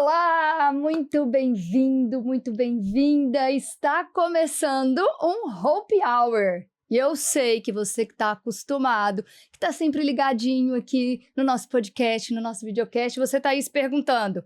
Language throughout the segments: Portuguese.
Olá, muito bem-vindo, muito bem-vinda. Está começando um Hope Hour. E eu sei que você que está acostumado, que está sempre ligadinho aqui no nosso podcast, no nosso videocast, você está aí se perguntando,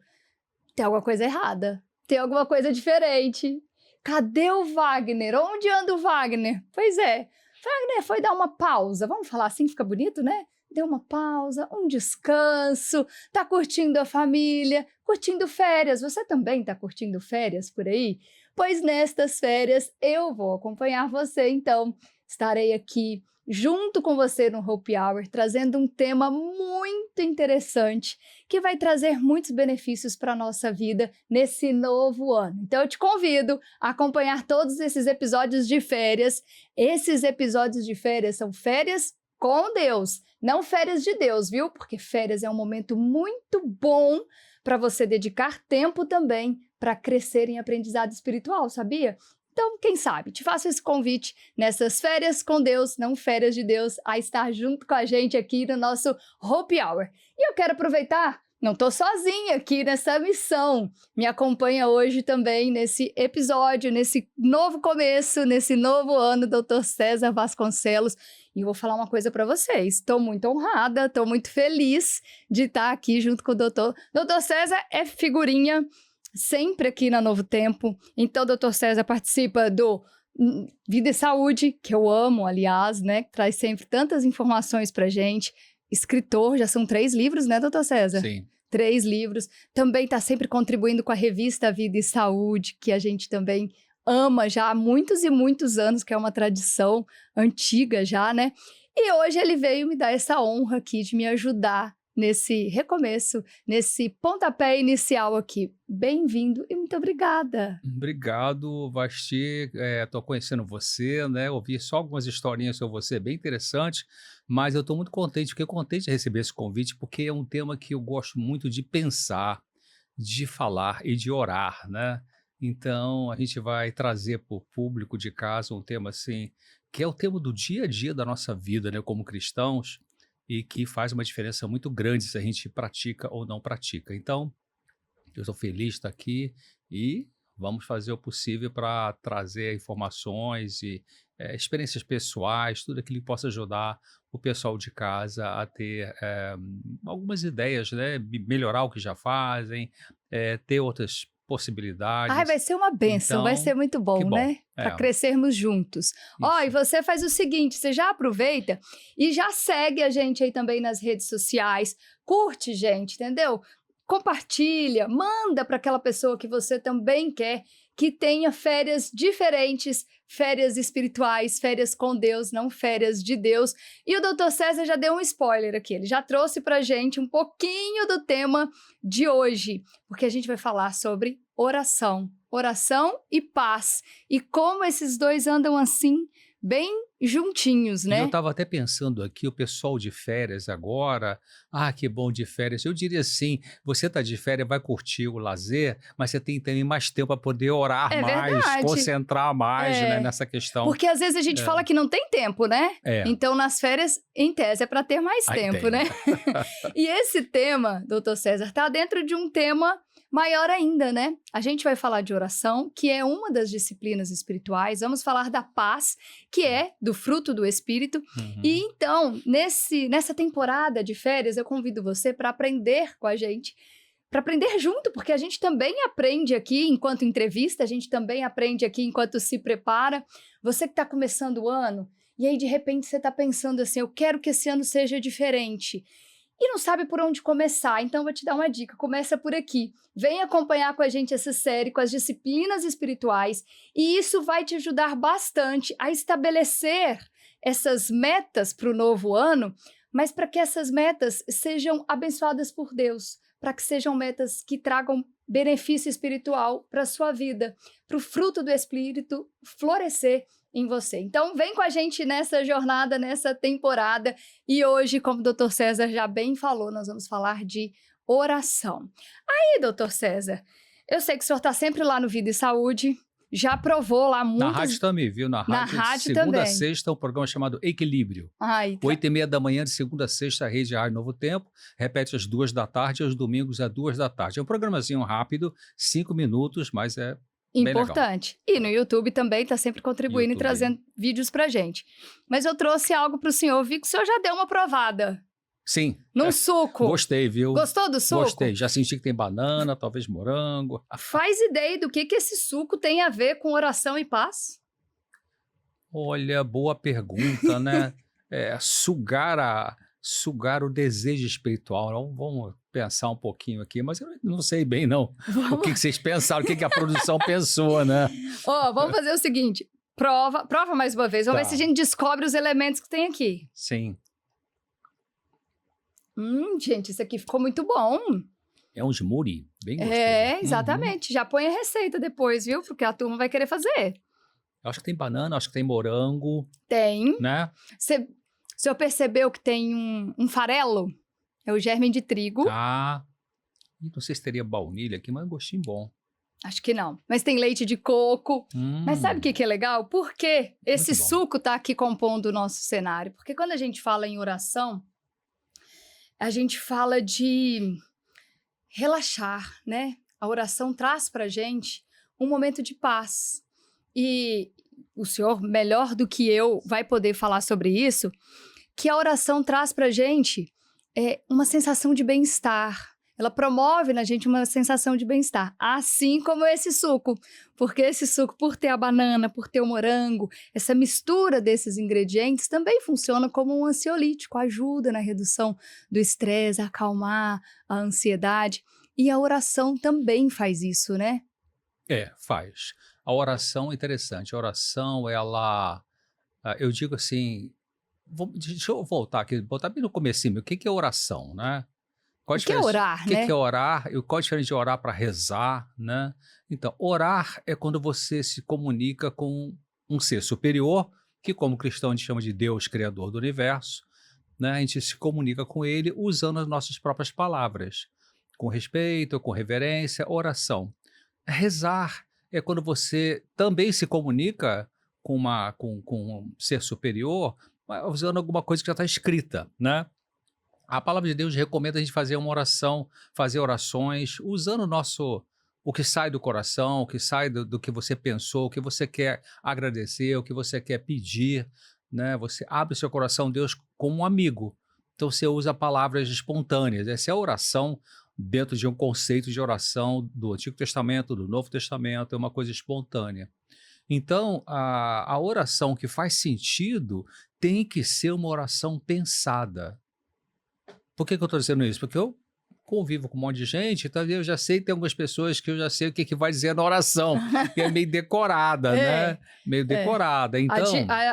tem alguma coisa errada? Tem alguma coisa diferente? Cadê o Wagner? Onde anda o Wagner? Pois é, Wagner foi dar uma pausa, vamos falar assim, fica bonito, né? Deu uma pausa, um descanso, tá curtindo a família, curtindo férias. Você também tá curtindo férias por aí? Pois nestas férias eu vou acompanhar você, então estarei aqui junto com você no Hope Hour, trazendo um tema muito interessante que vai trazer muitos benefícios para a nossa vida nesse novo ano. Então eu te convido a acompanhar todos esses episódios de férias. Esses episódios de férias são férias com Deus, não férias de Deus, viu? Porque férias é um momento muito bom para você dedicar tempo também para crescer em aprendizado espiritual, sabia? Então, quem sabe, te faço esse convite nessas férias com Deus, não férias de Deus, a estar junto com a gente aqui no nosso Hope Hour. E eu quero aproveitar, não estou sozinha aqui nessa missão, me acompanha hoje também nesse episódio, nesse novo começo, nesse novo ano, Dr. César Vasconcelos. E eu vou falar uma coisa para vocês, estou muito honrada, estou muito feliz de estar aqui junto com o doutor. Dr. César é figurinha sempre aqui na Novo Tempo. Então, o Dr. César participa do Vida e Saúde, que eu amo, aliás, né? Que traz sempre tantas informações pra gente. Escritor, já são 3 livros, né, Dr. César? Sim. 3 livros. Também está sempre contribuindo com a revista Vida e Saúde, que a gente também ama já há muitos e muitos anos, que é uma tradição antiga já, né? E hoje ele veio me dar essa honra aqui de me ajudar nesse recomeço, nesse pontapé inicial aqui. Bem-vindo e muito obrigada. Obrigado, Vasti. Estou conhecendo você, né? Ouvi só algumas historinhas sobre você, bem interessantes, mas eu estou muito contente, fiquei contente de receber esse convite, porque é um tema que eu gosto muito de pensar, de falar e de orar, né? Então, a gente vai trazer para o público de casa um tema assim, que é o tema do dia a dia da nossa vida, né? Como cristãos, e que faz uma diferença muito grande se a gente pratica ou não pratica. Então, eu estou feliz de estar aqui e vamos fazer o possível para trazer informações e experiências pessoais, tudo aquilo que possa ajudar o pessoal de casa a ter algumas ideias, né? Melhorar o que já fazem, ter outras possibilidades. Ai, vai ser uma bênção, vai Então, ser muito que bom, bom. né? Para crescermos juntos. Ó, e Isso. você faz o seguinte, você já aproveita e já segue a gente aí também nas redes sociais, curte, gente, entendeu? Compartilha, manda para aquela pessoa que você também quer que tenha férias diferentes, férias espirituais, férias com Deus, não férias de Deus. E o Dr. César já deu um spoiler aqui, ele já trouxe para gente um pouquinho do tema de hoje, porque a gente vai falar sobre oração, oração e paz, e como esses dois andam assim, bem juntinhos, E eu né? estava até pensando aqui, o pessoal de férias agora, que bom de férias. Eu diria assim, você está de férias, vai curtir o lazer, mas você tem também mais tempo para poder orar É mais, verdade. concentrar mais, né, nessa questão. Porque às vezes a gente fala que não tem tempo, né? É. Então, nas férias, em tese, é para ter mais Aí tempo, tem. né? E esse tema, doutor César, está dentro de um tema maior ainda, né? A gente vai falar de oração, que é uma das disciplinas espirituais. Vamos falar da paz, que é do fruto do Espírito. Uhum. E então, nessa temporada de férias, eu convido você para aprender com a gente, para aprender junto, porque a gente também aprende aqui enquanto entrevista, a gente também aprende aqui enquanto se prepara. Você que está começando o ano, e aí de repente você está pensando assim, eu quero que esse ano seja diferente. E não sabe por onde começar, então eu vou te dar uma dica, começa por aqui. Vem acompanhar com a gente essa série, com as disciplinas espirituais, e isso vai te ajudar bastante a estabelecer essas metas para o novo ano, mas para que essas metas sejam abençoadas por Deus, para que sejam metas que tragam benefício espiritual para a sua vida, para o fruto do Espírito florescer em você. Então, vem com a gente nessa jornada, nessa temporada. E hoje, como o Dr. César já bem falou, nós vamos falar de oração. Aí, Dr. César, eu sei que o senhor está sempre lá no Vida e Saúde, já provou lá Na muitas... rádio também, viu? Na rádio, de rádio segunda a também. sexta, um programa chamado Equilíbrio. Ai, 8h30 da manhã, de segunda a sexta, a Rede Rádio Novo Tempo. Repete às 2 da tarde, aos domingos às 2 da tarde. É um programazinho rápido, 5 minutos, mas é bem legal. importante. E no YouTube também está sempre contribuindo e YouTube. trazendo vídeos pra gente. Mas eu trouxe algo pro senhor. Vi que o senhor já deu uma provada Sim, num suco. gostei, viu? Gostou do suco? Gostei. Já senti que tem banana, talvez morango. Faz ideia do que esse suco tem a ver com oração e paz? Olha, boa pergunta, né? Sugar o desejo espiritual. Vamos pensar um pouquinho aqui, mas eu não sei bem, não. O que vocês pensaram, o que a produção pensou, né? Ó, vamos fazer o seguinte. Prova mais uma vez. Vamos Tá. ver se a gente descobre os elementos que tem aqui. Sim. Gente, isso aqui ficou muito bom. É um smoothie, bem gostoso. Exatamente. Já põe a receita depois, viu? Porque a turma vai querer fazer. Eu acho que tem banana, acho que tem morango, Tem. né? O senhor percebeu que tem um farelo? É o germe de trigo. Ah, não sei se teria baunilha aqui, mas é um gostinho bom. Acho que não. Mas tem leite de coco. Mas sabe o que é legal? Por que esse Muito bom. suco tá aqui compondo o nosso cenário? Porque quando a gente fala em oração, a gente fala de relaxar, né? A oração traz pra gente um momento de paz. E o senhor, melhor do que eu, vai poder falar sobre isso, que a oração traz pra gente uma sensação de bem-estar. Ela promove na gente uma sensação de bem-estar, assim como esse suco. Porque esse suco, por ter a banana, por ter o morango, essa mistura desses ingredientes também funciona como um ansiolítico, ajuda na redução do estresse, a acalmar a ansiedade. E a oração também faz isso, né? Faz. A oração é interessante. A oração, eu digo assim, deixa eu voltar aqui, botar bem no comecinho, o que é oração, né? Qual a O que é diferença? orar, O que né? é orar? E qual a diferença de orar para rezar, né? Então, orar é quando você se comunica com um ser superior, que como cristão a gente chama de Deus, Criador do Universo, né? A gente se comunica com ele usando as nossas próprias palavras, com respeito, com reverência, oração. Rezar é quando você também se comunica com um ser superior, mas usando alguma coisa que já está escrita, né? A palavra de Deus recomenda a gente fazer uma oração, fazer orações, usando o que sai do coração, o que sai do que você pensou, o que você quer agradecer, o que você quer pedir, né? Você abre o seu coração a Deus como um amigo. Então você usa palavras espontâneas. Essa é a oração dentro de um conceito de oração do Antigo Testamento, do Novo Testamento, é uma coisa espontânea. Então, a oração que faz sentido tem que ser uma oração pensada. Por que eu estou dizendo isso? Porque eu convivo com um monte de gente, então eu já sei, tem algumas pessoas que eu já sei o que vai dizer na oração, que é meio decorada, né? Meio decorada. Então,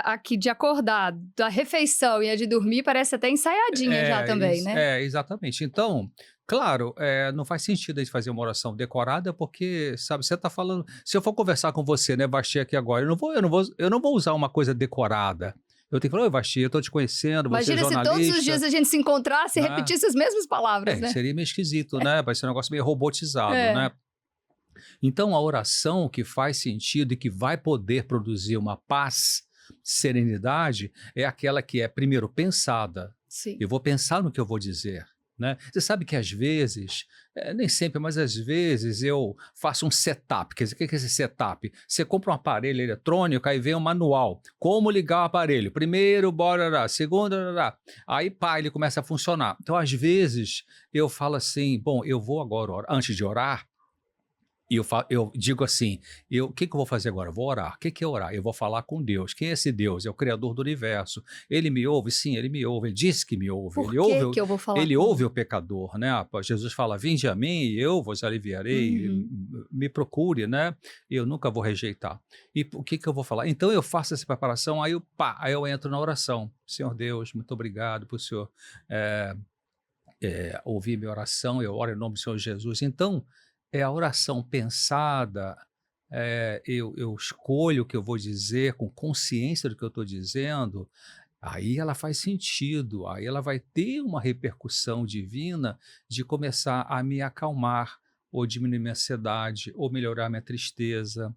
Aqui de acordar, da refeição e a de dormir parece até ensaiadinha já também, né? Exatamente. Então, claro, não faz sentido a gente fazer uma oração decorada, porque, sabe, você está falando. Se eu for conversar com você, né, Vasti, aqui agora, eu não vou usar uma coisa decorada. Eu tenho que falar, oi, Vasti, eu estou te conhecendo, você é Imagina se jornalista. todos os dias a gente se encontrasse e repetisse as mesmas palavras, né? Seria meio esquisito, né? Vai ser um negócio meio robotizado, né? Então, a oração que faz sentido e que vai poder produzir uma paz, serenidade, é aquela que é, primeiro, pensada. Sim. Eu vou pensar no que eu vou dizer, né? Você sabe que às vezes, nem sempre, mas às vezes eu faço um setup. Quer dizer, o que é esse setup? Você compra um aparelho eletrônico, aí vem um manual. Como ligar o aparelho? Primeiro, bora, segundo, aí pá, ele começa a funcionar. Então, às vezes, eu falo assim, bom, eu vou agora, antes de orar, e eu digo assim, o que eu vou fazer agora? Eu vou orar. O que é orar? Eu vou falar com Deus. Quem é esse Deus? É o Criador do Universo. Ele me ouve? Sim, ele me ouve. Ele disse que me ouve. Por que eu vou falar ele com ouve o pecador, né? Jesus fala, vinde a mim e eu vos aliviarei. Me procure, né? Eu nunca vou rejeitar. E o que eu vou falar? Então eu faço essa preparação, aí eu entro na oração. Senhor Deus, muito obrigado por o Senhor ouvir minha oração. Eu oro em nome do Senhor Jesus. Então, é a oração pensada, eu escolho o que eu vou dizer com consciência do que eu estou dizendo, aí ela faz sentido, aí ela vai ter uma repercussão divina de começar a me acalmar, ou diminuir minha ansiedade, ou melhorar minha tristeza.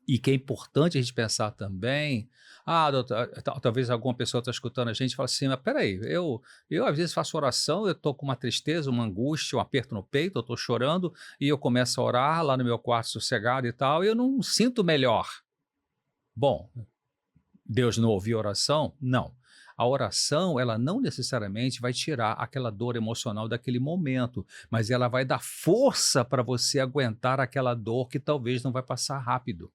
E que é importante a gente pensar também, talvez alguma pessoa está escutando a gente e fala assim, mas peraí, eu às vezes faço oração, eu estou com uma tristeza, uma angústia, um aperto no peito, eu estou chorando, e eu começo a orar lá no meu quarto sossegado e tal, e eu não sinto melhor. Bom, Deus não ouviu a oração? Não. A oração, ela não necessariamente vai tirar aquela dor emocional daquele momento, mas ela vai dar força para você aguentar aquela dor que talvez não vai passar rápido.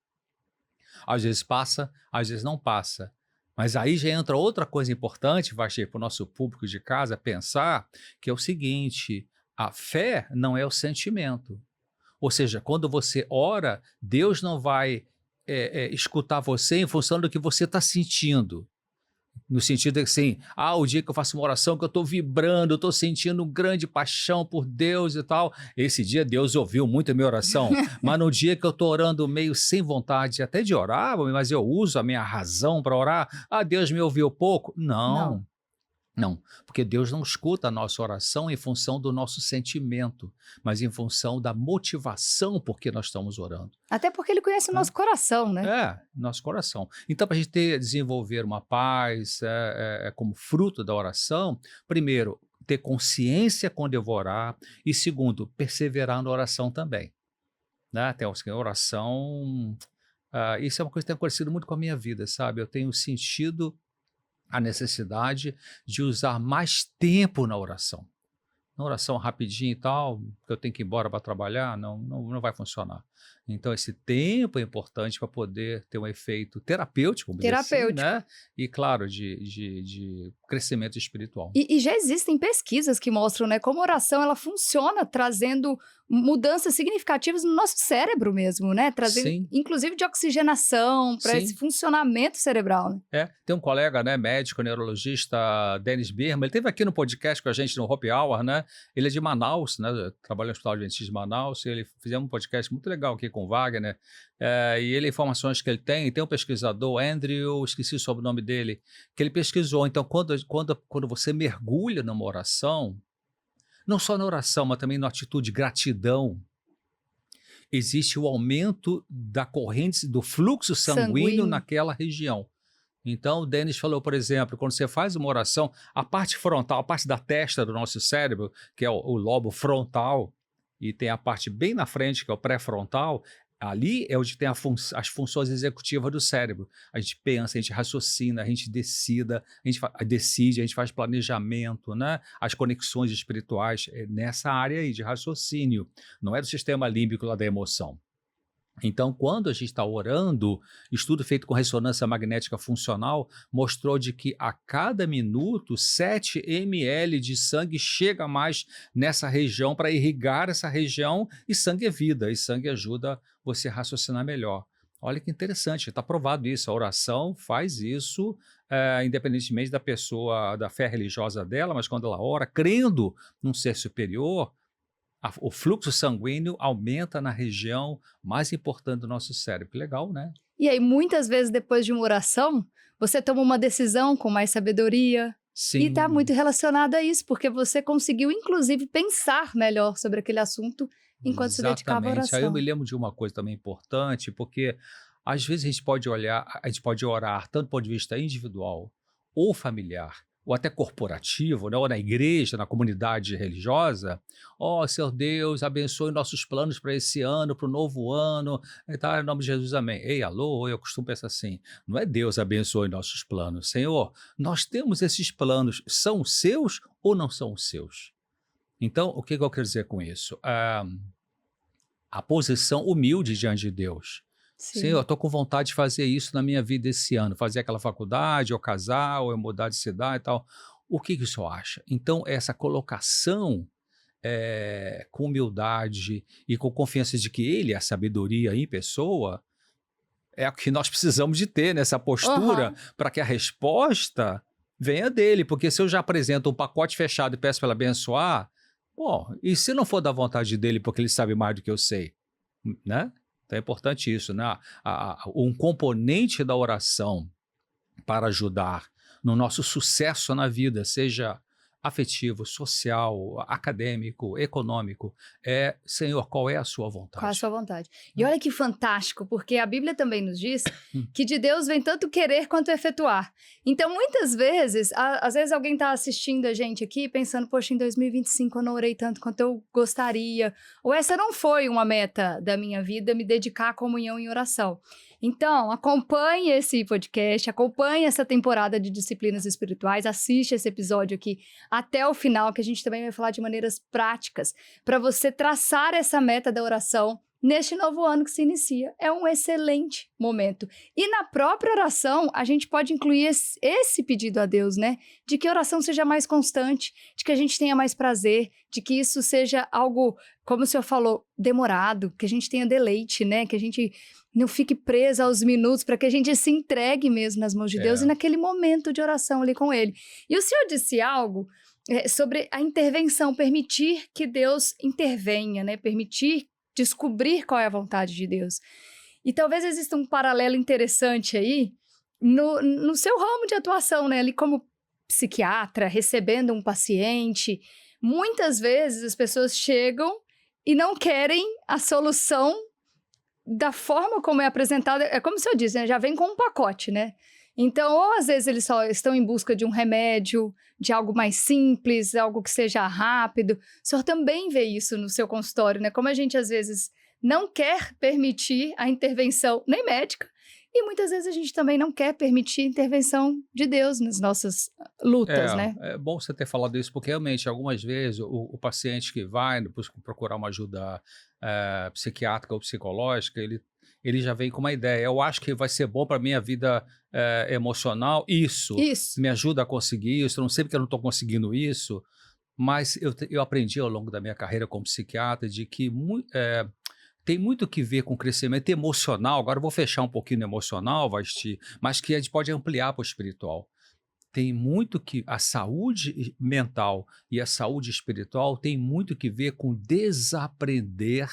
Às vezes passa, às vezes não passa. Mas aí já entra outra coisa importante, Vachê, para o nosso público de casa pensar, que é o seguinte: a fé não é o sentimento. Ou seja, quando você ora, Deus não vai escutar você em função do que você está sentindo. No sentido de assim, o dia que eu faço uma oração que eu estou vibrando, eu estou sentindo grande paixão por Deus e tal. Esse dia Deus ouviu muito a minha oração, mas no dia que eu estou orando meio sem vontade até de orar, mas eu uso a minha razão para orar, Deus me ouviu pouco. Não. Não, porque Deus não escuta a nossa oração em função do nosso sentimento, mas em função da motivação por que nós estamos orando. Até porque ele conhece o nosso coração, né? Nosso coração. Então, para a gente desenvolver uma paz como fruto da oração, primeiro, ter consciência quando eu vou orar, e segundo, perseverar na oração também. Né? Tem a oração, isso é uma coisa que tem acontecido muito com a minha vida, sabe? Eu tenho sentido a necessidade de usar mais tempo na oração. Na oração rapidinho e tal, que eu tenho que ir embora para trabalhar, não vai funcionar. Então, esse tempo é importante para poder ter um efeito terapêutico, vamos dizer assim, né? E, claro, de crescimento espiritual. E já existem pesquisas que mostram, né, como a oração ela funciona trazendo mudanças significativas no nosso cérebro mesmo, né? Trazendo, Sim. inclusive, de oxigenação para esse funcionamento cerebral, né? Tem um colega, né, médico, neurologista, Dennis Birman, ele esteve aqui no podcast com a gente no Hope Hour, né? Ele é de Manaus, né? Trabalha no Hospital Adventista de Manaus, e ele fizemos um podcast muito legal aqui com o Wagner, e ele, informações que ele tem um pesquisador, Andrew, esqueci o sobrenome dele, que ele pesquisou. Então, quando você mergulha numa oração, não só na oração, mas também na atitude de gratidão, existe o aumento da corrente, do fluxo sanguíneo naquela região. Então, o Dennis falou, por exemplo, quando você faz uma oração, a parte frontal, a parte da testa do nosso cérebro, que é o lobo frontal, e tem a parte bem na frente, que é o pré-frontal, ali é onde tem as funções executivas do cérebro. A gente pensa, a gente raciocina, a gente decide, a gente faz planejamento, né? As conexões espirituais, é nessa área aí de raciocínio, não é do sistema límbico lá da emoção. Então, quando a gente está orando, estudo feito com ressonância magnética funcional mostrou de que a cada minuto 7 ml de sangue chega mais nessa região para irrigar essa região, e sangue é vida, e sangue ajuda você a raciocinar melhor. Olha que interessante, está provado isso, a oração faz isso, independentemente da pessoa, da fé religiosa dela, mas quando ela ora, crendo num ser superior, o fluxo sanguíneo aumenta na região mais importante do nosso cérebro. Que legal, né? E aí, muitas vezes, depois de uma oração, você toma uma decisão com mais sabedoria. Sim. E está muito relacionado a isso, porque você conseguiu, inclusive, pensar melhor sobre aquele assunto enquanto se dedicava à oração. Aí eu me lembro de uma coisa também importante, porque às vezes a gente pode orar tanto do ponto de vista individual ou familiar, ou até corporativo, né? Ou na igreja, na comunidade religiosa. Senhor Deus, abençoe nossos planos para esse ano, para o novo ano, em nome de Jesus, amém. Ei, alô, eu costumo pensar assim, não é Deus abençoe nossos planos, Senhor, nós temos esses planos, são os seus ou não são os seus? Então, o que eu quero dizer com isso? A posição humilde diante de Deus. Sim. Senhor, eu estou com vontade de fazer isso na minha vida esse ano, fazer aquela faculdade, ou casar, ou eu mudar de cidade e tal. O que o senhor acha? Então, essa colocação com humildade e com confiança de que ele é a sabedoria em pessoa, é o que nós precisamos de ter nessa postura, para que a resposta venha dele. Porque se eu já apresento um pacote fechado e peço para ele abençoar, e se não for da vontade dele porque ele sabe mais do que eu sei, né? Então é importante isso, né? Um componente da oração para ajudar no nosso sucesso na vida, seja afetivo, social, acadêmico, econômico, Senhor, qual é a sua vontade? Qual é a sua vontade? E olha que fantástico, porque a Bíblia também nos diz que de Deus vem tanto querer quanto efetuar. Então, muitas vezes, às vezes alguém está assistindo a gente aqui pensando, poxa, em 2025 eu não orei tanto quanto eu gostaria, ou essa não foi uma meta da minha vida, me dedicar à comunhão e oração. Então, acompanhe esse podcast, acompanhe essa temporada de disciplinas espirituais, assiste esse episódio aqui até o final, que a gente também vai falar de maneiras práticas para você traçar essa meta da oração neste novo ano que se inicia. É um excelente momento. E na própria oração, a gente pode incluir esse pedido a Deus, né? De que a oração seja mais constante, de que a gente tenha mais prazer, de que isso seja algo, como o senhor falou, demorado, que a gente tenha deleite, né? Que a gente não fique presa aos minutos, para que a gente se entregue mesmo nas mãos de Deus e naquele momento de oração ali com Ele. E o senhor disse algo sobre a intervenção, permitir que Deus intervenha, né? Permitir descobrir qual é a vontade de Deus. E talvez exista um paralelo interessante aí no seu ramo de atuação, né? Ali como psiquiatra, recebendo um paciente. Muitas vezes as pessoas chegam e não querem a solução da forma como é apresentada. É como o senhor disse, né? Já vem com um pacote, né? Então, ou às vezes eles só estão em busca de um remédio, de algo mais simples, algo que seja rápido. O senhor também vê isso no seu consultório, né? Como a gente às vezes não quer permitir a intervenção nem médica, e muitas vezes a gente também não quer permitir a intervenção de Deus nas nossas lutas, né? É bom você ter falado isso, porque realmente algumas vezes o paciente que vai procurar uma ajuda psiquiátrica ou psicológica, ele já vem com uma ideia. Eu acho que vai ser bom para a minha vida emocional. Isso me ajuda a conseguir isso. Eu não sei porque eu não estou conseguindo isso, mas eu aprendi ao longo da minha carreira como psiquiatra de que tem muito que ver com crescimento emocional. Agora eu vou fechar um pouquinho no emocional, Vasti, mas que a gente pode ampliar para o espiritual. Tem muito que a saúde mental e a saúde espiritual tem muito que ver com desaprender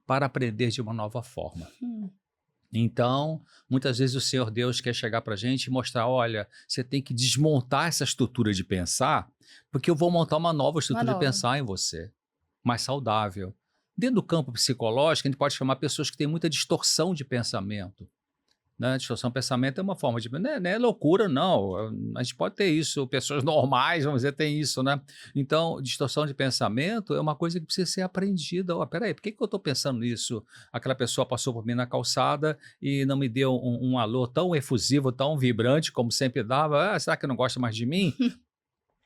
para aprender de uma nova forma. Então, muitas vezes o Senhor Deus quer chegar para a gente e mostrar, olha, você tem que desmontar essa estrutura de pensar, porque eu vou montar uma nova estrutura de pensar em você, mais saudável. Dentro do campo psicológico, a gente pode chamar pessoas que têm muita distorção de pensamento. Né? Distorção de pensamento é uma forma de... Não é loucura, não. A gente pode ter isso, pessoas normais, vamos dizer, tem isso, né? Então, distorção de pensamento é uma coisa que precisa ser aprendida. Peraí, por que eu estou pensando nisso? Aquela pessoa passou por mim na calçada e não me deu um alô tão efusivo, tão vibrante, como sempre dava. Será que não gosta mais de mim?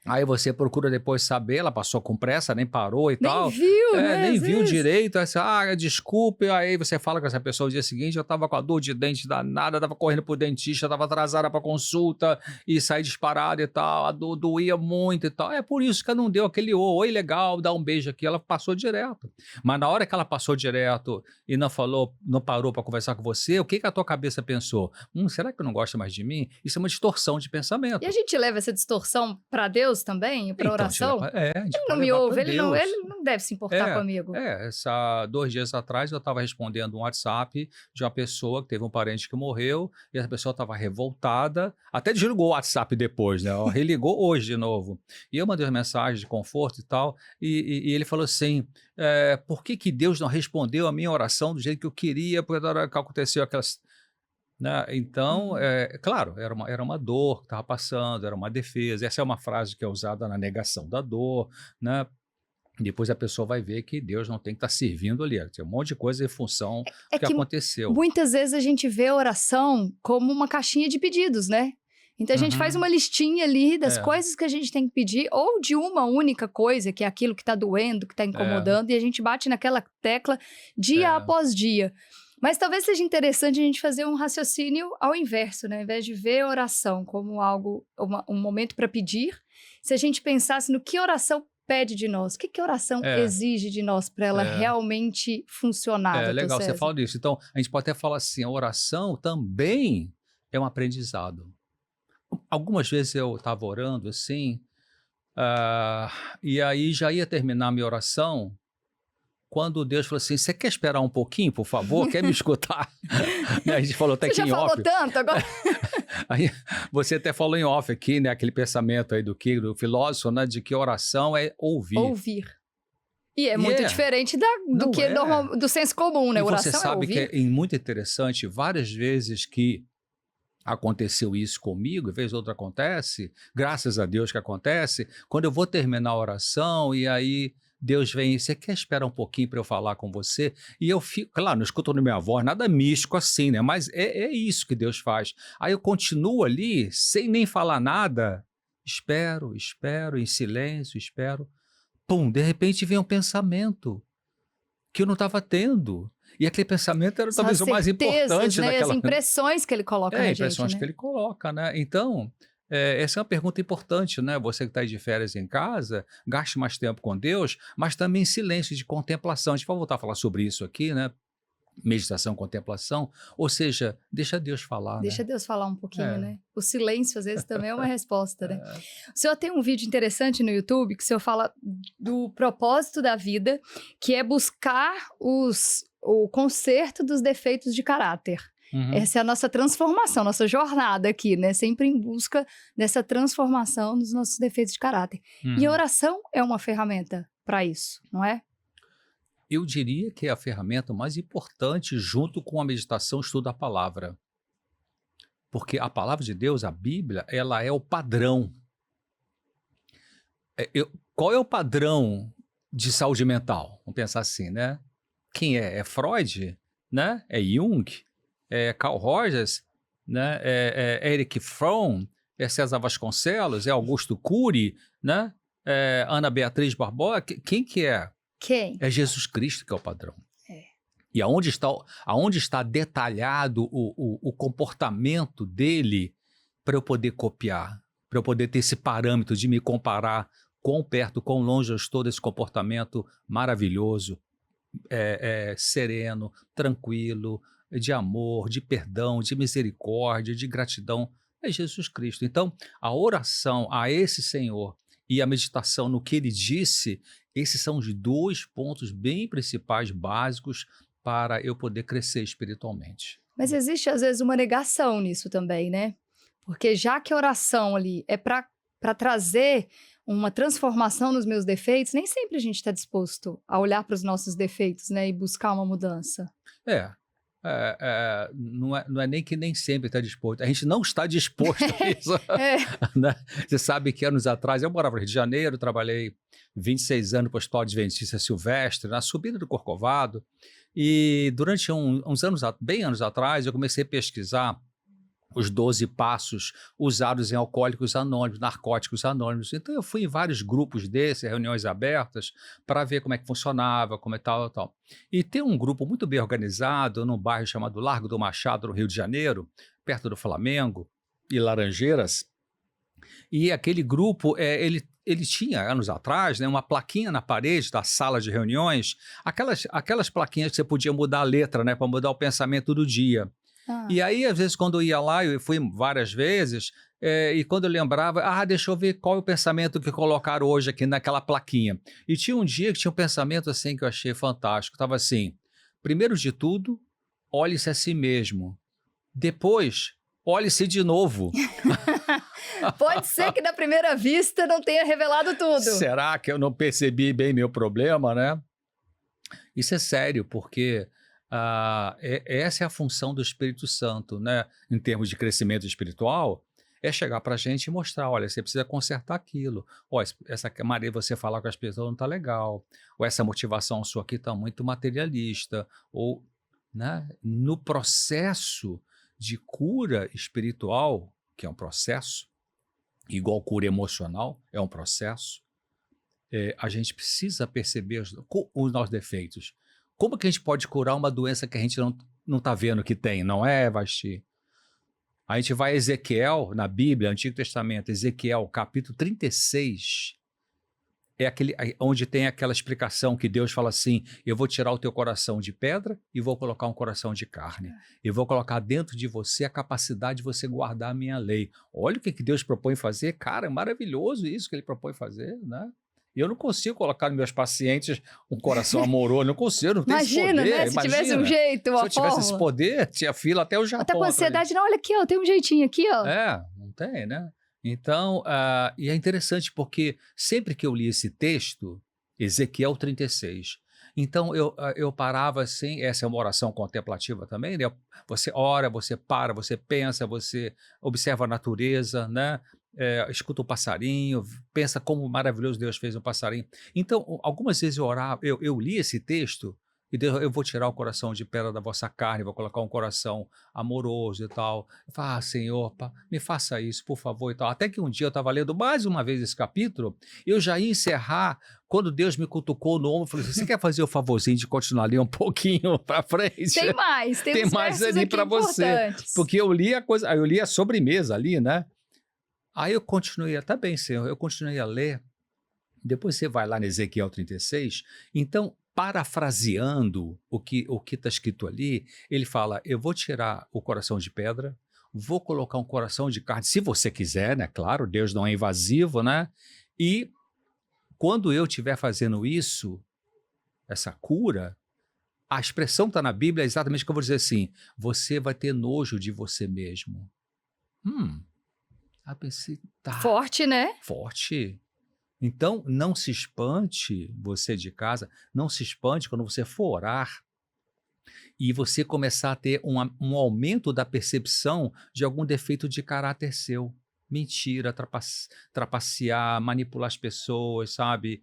Aí você procura depois saber, ela passou com pressa, nem parou e tal. Nem viu, né? Nem viu direito. Aí, desculpe. Aí você fala com essa pessoa no dia seguinte, eu tava com a dor de dente danada, tava correndo pro dentista, tava atrasada pra consulta e saí disparada e tal. A dor doía muito e tal. É por isso que ela não deu aquele oi, legal, dá um beijo aqui. Ela passou direto. Mas na hora que ela passou direto e não falou, não parou pra conversar com você, o que a tua cabeça pensou? Será que não gosta mais de mim? Isso é uma distorção de pensamento. E a gente leva essa distorção pra Deus também, para oração? Ele não me ouve, ele não deve se importar comigo. 2 dias atrás eu estava respondendo um WhatsApp de uma pessoa que teve um parente que morreu e essa pessoa estava revoltada, até desligou o WhatsApp depois, né? Religou hoje de novo. E eu mandei uma mensagem de conforto e tal, e ele falou assim, por que Deus não respondeu a minha oração do jeito que eu queria, porque na hora que aconteceu aquelas... Né? Então, claro, era uma dor que estava passando, era uma defesa. Essa é uma frase que é usada na negação da dor, né? Depois a pessoa vai ver que Deus não tem que estar servindo ali. Tem um monte de coisa em função do que aconteceu. Muitas vezes a gente vê a oração como uma caixinha de pedidos, né? Então a gente faz uma listinha ali das coisas que a gente tem que pedir, ou de uma única coisa, que é aquilo que está doendo, que está incomodando, e a gente bate naquela tecla dia após dia. Mas talvez seja interessante a gente fazer um raciocínio ao inverso, né? Ao invés de ver a oração como algo, um momento para pedir, se a gente pensasse no que oração pede de nós, o que a oração exige de nós para ela realmente funcionar. Legal, você fala disso. Então, a gente pode até falar assim, a oração também é um aprendizado. Algumas vezes eu estava orando assim, e aí já ia terminar a minha oração, quando Deus falou assim, você quer esperar um pouquinho, por favor? Quer me escutar? E a gente falou até que em off. Você já falou tanto agora? Aí, você até falou em off aqui, né? Aquele pensamento aí do filósofo, né? De que oração é ouvir. Ouvir. E é E muito é, diferente do não que é. do senso comum, né? E você Oração é sabe que ouvir. é muito interessante, várias vezes que aconteceu isso comigo, e vez outra acontece, graças a Deus que acontece, quando eu vou terminar a oração e aí Deus vem, você quer esperar um pouquinho para eu falar com você? E eu fico, claro, não escuto na minha voz, nada místico assim, né? Mas é isso que Deus faz. Aí eu continuo ali, sem nem falar nada, espero, em silêncio, espero. Pum, de repente vem um pensamento que eu não estava tendo. E aquele pensamento era São as talvez o mais certezas, importante né? As daquela. impressões que ele coloca na gente, Impressões que né? ele coloca, né? Então, essa é uma pergunta importante, né? Você que está de férias em casa, gaste mais tempo com Deus, mas também em silêncio de contemplação. A gente vai voltar a falar sobre isso aqui, né? Meditação, contemplação, ou seja, deixa Deus falar, Deixa né? Deus falar um pouquinho, É, né? O silêncio, às vezes, também é uma resposta, né? é. O senhor tem um vídeo interessante no YouTube que o senhor fala do propósito da vida, que é buscar o conserto dos defeitos de caráter. Uhum, Essa é a nossa transformação, nossa jornada aqui, né? Sempre em busca dessa transformação dos nossos defeitos de caráter. E a uhum. oração é uma ferramenta para isso, não é? Eu diria que é a ferramenta mais importante, junto com a meditação, o estudo da palavra. Porque a palavra de Deus, a Bíblia, ela é o padrão. Qual é o padrão de saúde mental? Vamos pensar assim, né? Quem é? É Freud, né? É Jung, é Carl Rogers, né? É Eric Fromm, é César Vasconcelos, é Augusto Cury, né? É Ana Beatriz Barbosa. Quem que é? Quem? É Jesus Cristo que é o padrão. É. E aonde está detalhado o comportamento dele para eu poder copiar, para eu poder ter esse parâmetro de me comparar quão perto, quão longe eu estou desse comportamento maravilhoso, sereno, tranquilo, de amor, de perdão, de misericórdia, de gratidão, é Jesus Cristo. Então, a oração a esse Senhor e a meditação no que ele disse, esses são os dois pontos bem principais, básicos, para eu poder crescer espiritualmente. Mas existe, às vezes, uma negação nisso também, né? Porque já que a oração ali é para trazer uma transformação nos meus defeitos, nem sempre a gente está disposto a olhar para os nossos defeitos, né? E buscar uma mudança. Não é nem que nem sempre está disposto. A gente não está disposto a isso. É. Né? Você sabe que anos atrás, eu morava no Rio de Janeiro, trabalhei 26 anos para o Hospital Adventista Silvestre, na subida do Corcovado, e durante uns anos, bem anos atrás, eu comecei a pesquisar os 12 passos usados em alcoólicos anônimos, narcóticos anônimos. Então eu fui em vários grupos desses, reuniões abertas, para ver como é que funcionava, como é tal. E tem um grupo muito bem organizado num bairro chamado Largo do Machado, no Rio de Janeiro, perto do Flamengo e Laranjeiras. E aquele grupo, ele tinha, anos atrás, né, uma plaquinha na parede da sala de reuniões, aquelas plaquinhas que você podia mudar a letra, né, para mudar o pensamento do dia. Ah, E aí, às vezes, quando eu ia lá, eu fui várias vezes, e quando eu lembrava, deixa eu ver qual é o pensamento que colocaram hoje aqui naquela plaquinha. E tinha um dia que tinha um pensamento assim que eu achei fantástico. Estava assim, primeiro de tudo, olhe-se a si mesmo. Depois, olhe-se de novo. pode ser que da primeira vista não tenha revelado tudo. Será que eu não percebi bem meu problema, né? Isso é sério, porque essa é a função do Espírito Santo, né? Em termos de crescimento espiritual, é chegar para a gente e mostrar, olha, você precisa consertar aquilo. Ó, essa maneira de você falar com as pessoas não está legal. Ou essa motivação sua aqui está muito materialista. Ou, né? No processo de cura espiritual, que é um processo, igual cura emocional, é um processo, a gente precisa perceber os nossos defeitos. Como que a gente pode curar uma doença que a gente não está vendo que tem, não é, Vasti? A gente vai a Ezequiel, na Bíblia, Antigo Testamento, Ezequiel, capítulo 36, onde tem aquela explicação que Deus fala assim, eu vou tirar o teu coração de pedra e vou colocar um coração de carne. E vou colocar dentro de você a capacidade de você guardar a minha lei. Olha o que Deus propõe fazer, cara, é maravilhoso isso que ele propõe fazer, né? Eu não consigo colocar nos meus pacientes um coração amoroso, não consigo, não tenho esse Imagina, poder. né? Se tivesse um jeito, Se uma eu tivesse esse fórmula. poder, tinha fila até o Tá Japão com atrás de mim. ansiedade? Não, olha aqui, ó, tem um jeitinho aqui, ó. Não tem, né? Então, e é interessante porque sempre que eu li esse texto, Ezequiel 36, então eu parava assim, essa é uma oração contemplativa também, né? Você ora, você para, você pensa, você observa a natureza, né? Escuta o passarinho, pensa como maravilhoso Deus fez um passarinho. Então, algumas vezes eu orava, eu li esse texto e Deus, eu vou tirar o coração de pedra da vossa carne, vou colocar um coração amoroso e tal. Eu falo, Senhor, me faça isso, por favor, e tal. Até que um dia eu estava lendo mais uma vez esse capítulo, eu já ia encerrar, quando Deus me cutucou no ombro, falou assim, você quer fazer o favorzinho de continuar ali um pouquinho para frente? Tem mais, tem uns mais versos ali aqui para você. importantes. Porque eu li a coisa, eu li a sobremesa ali, né? Aí eu continuei, tá bem, Senhor, eu continuei a ler. Depois você vai lá no Ezequiel 36, então, parafraseando o que está escrito ali, ele fala, eu vou tirar o coração de pedra, vou colocar um coração de carne, se você quiser, né? Claro, Deus não é invasivo, né? E quando eu estiver fazendo isso, essa cura, a expressão que está na Bíblia é exatamente o que eu vou dizer assim, você vai ter nojo de você mesmo. A pensei, tá. Forte, né? Forte. Então, não se espante, você de casa, não se espante quando você for orar e você começar a ter um aumento da percepção de algum defeito de caráter seu. Mentira, trapacear, manipular as pessoas, sabe?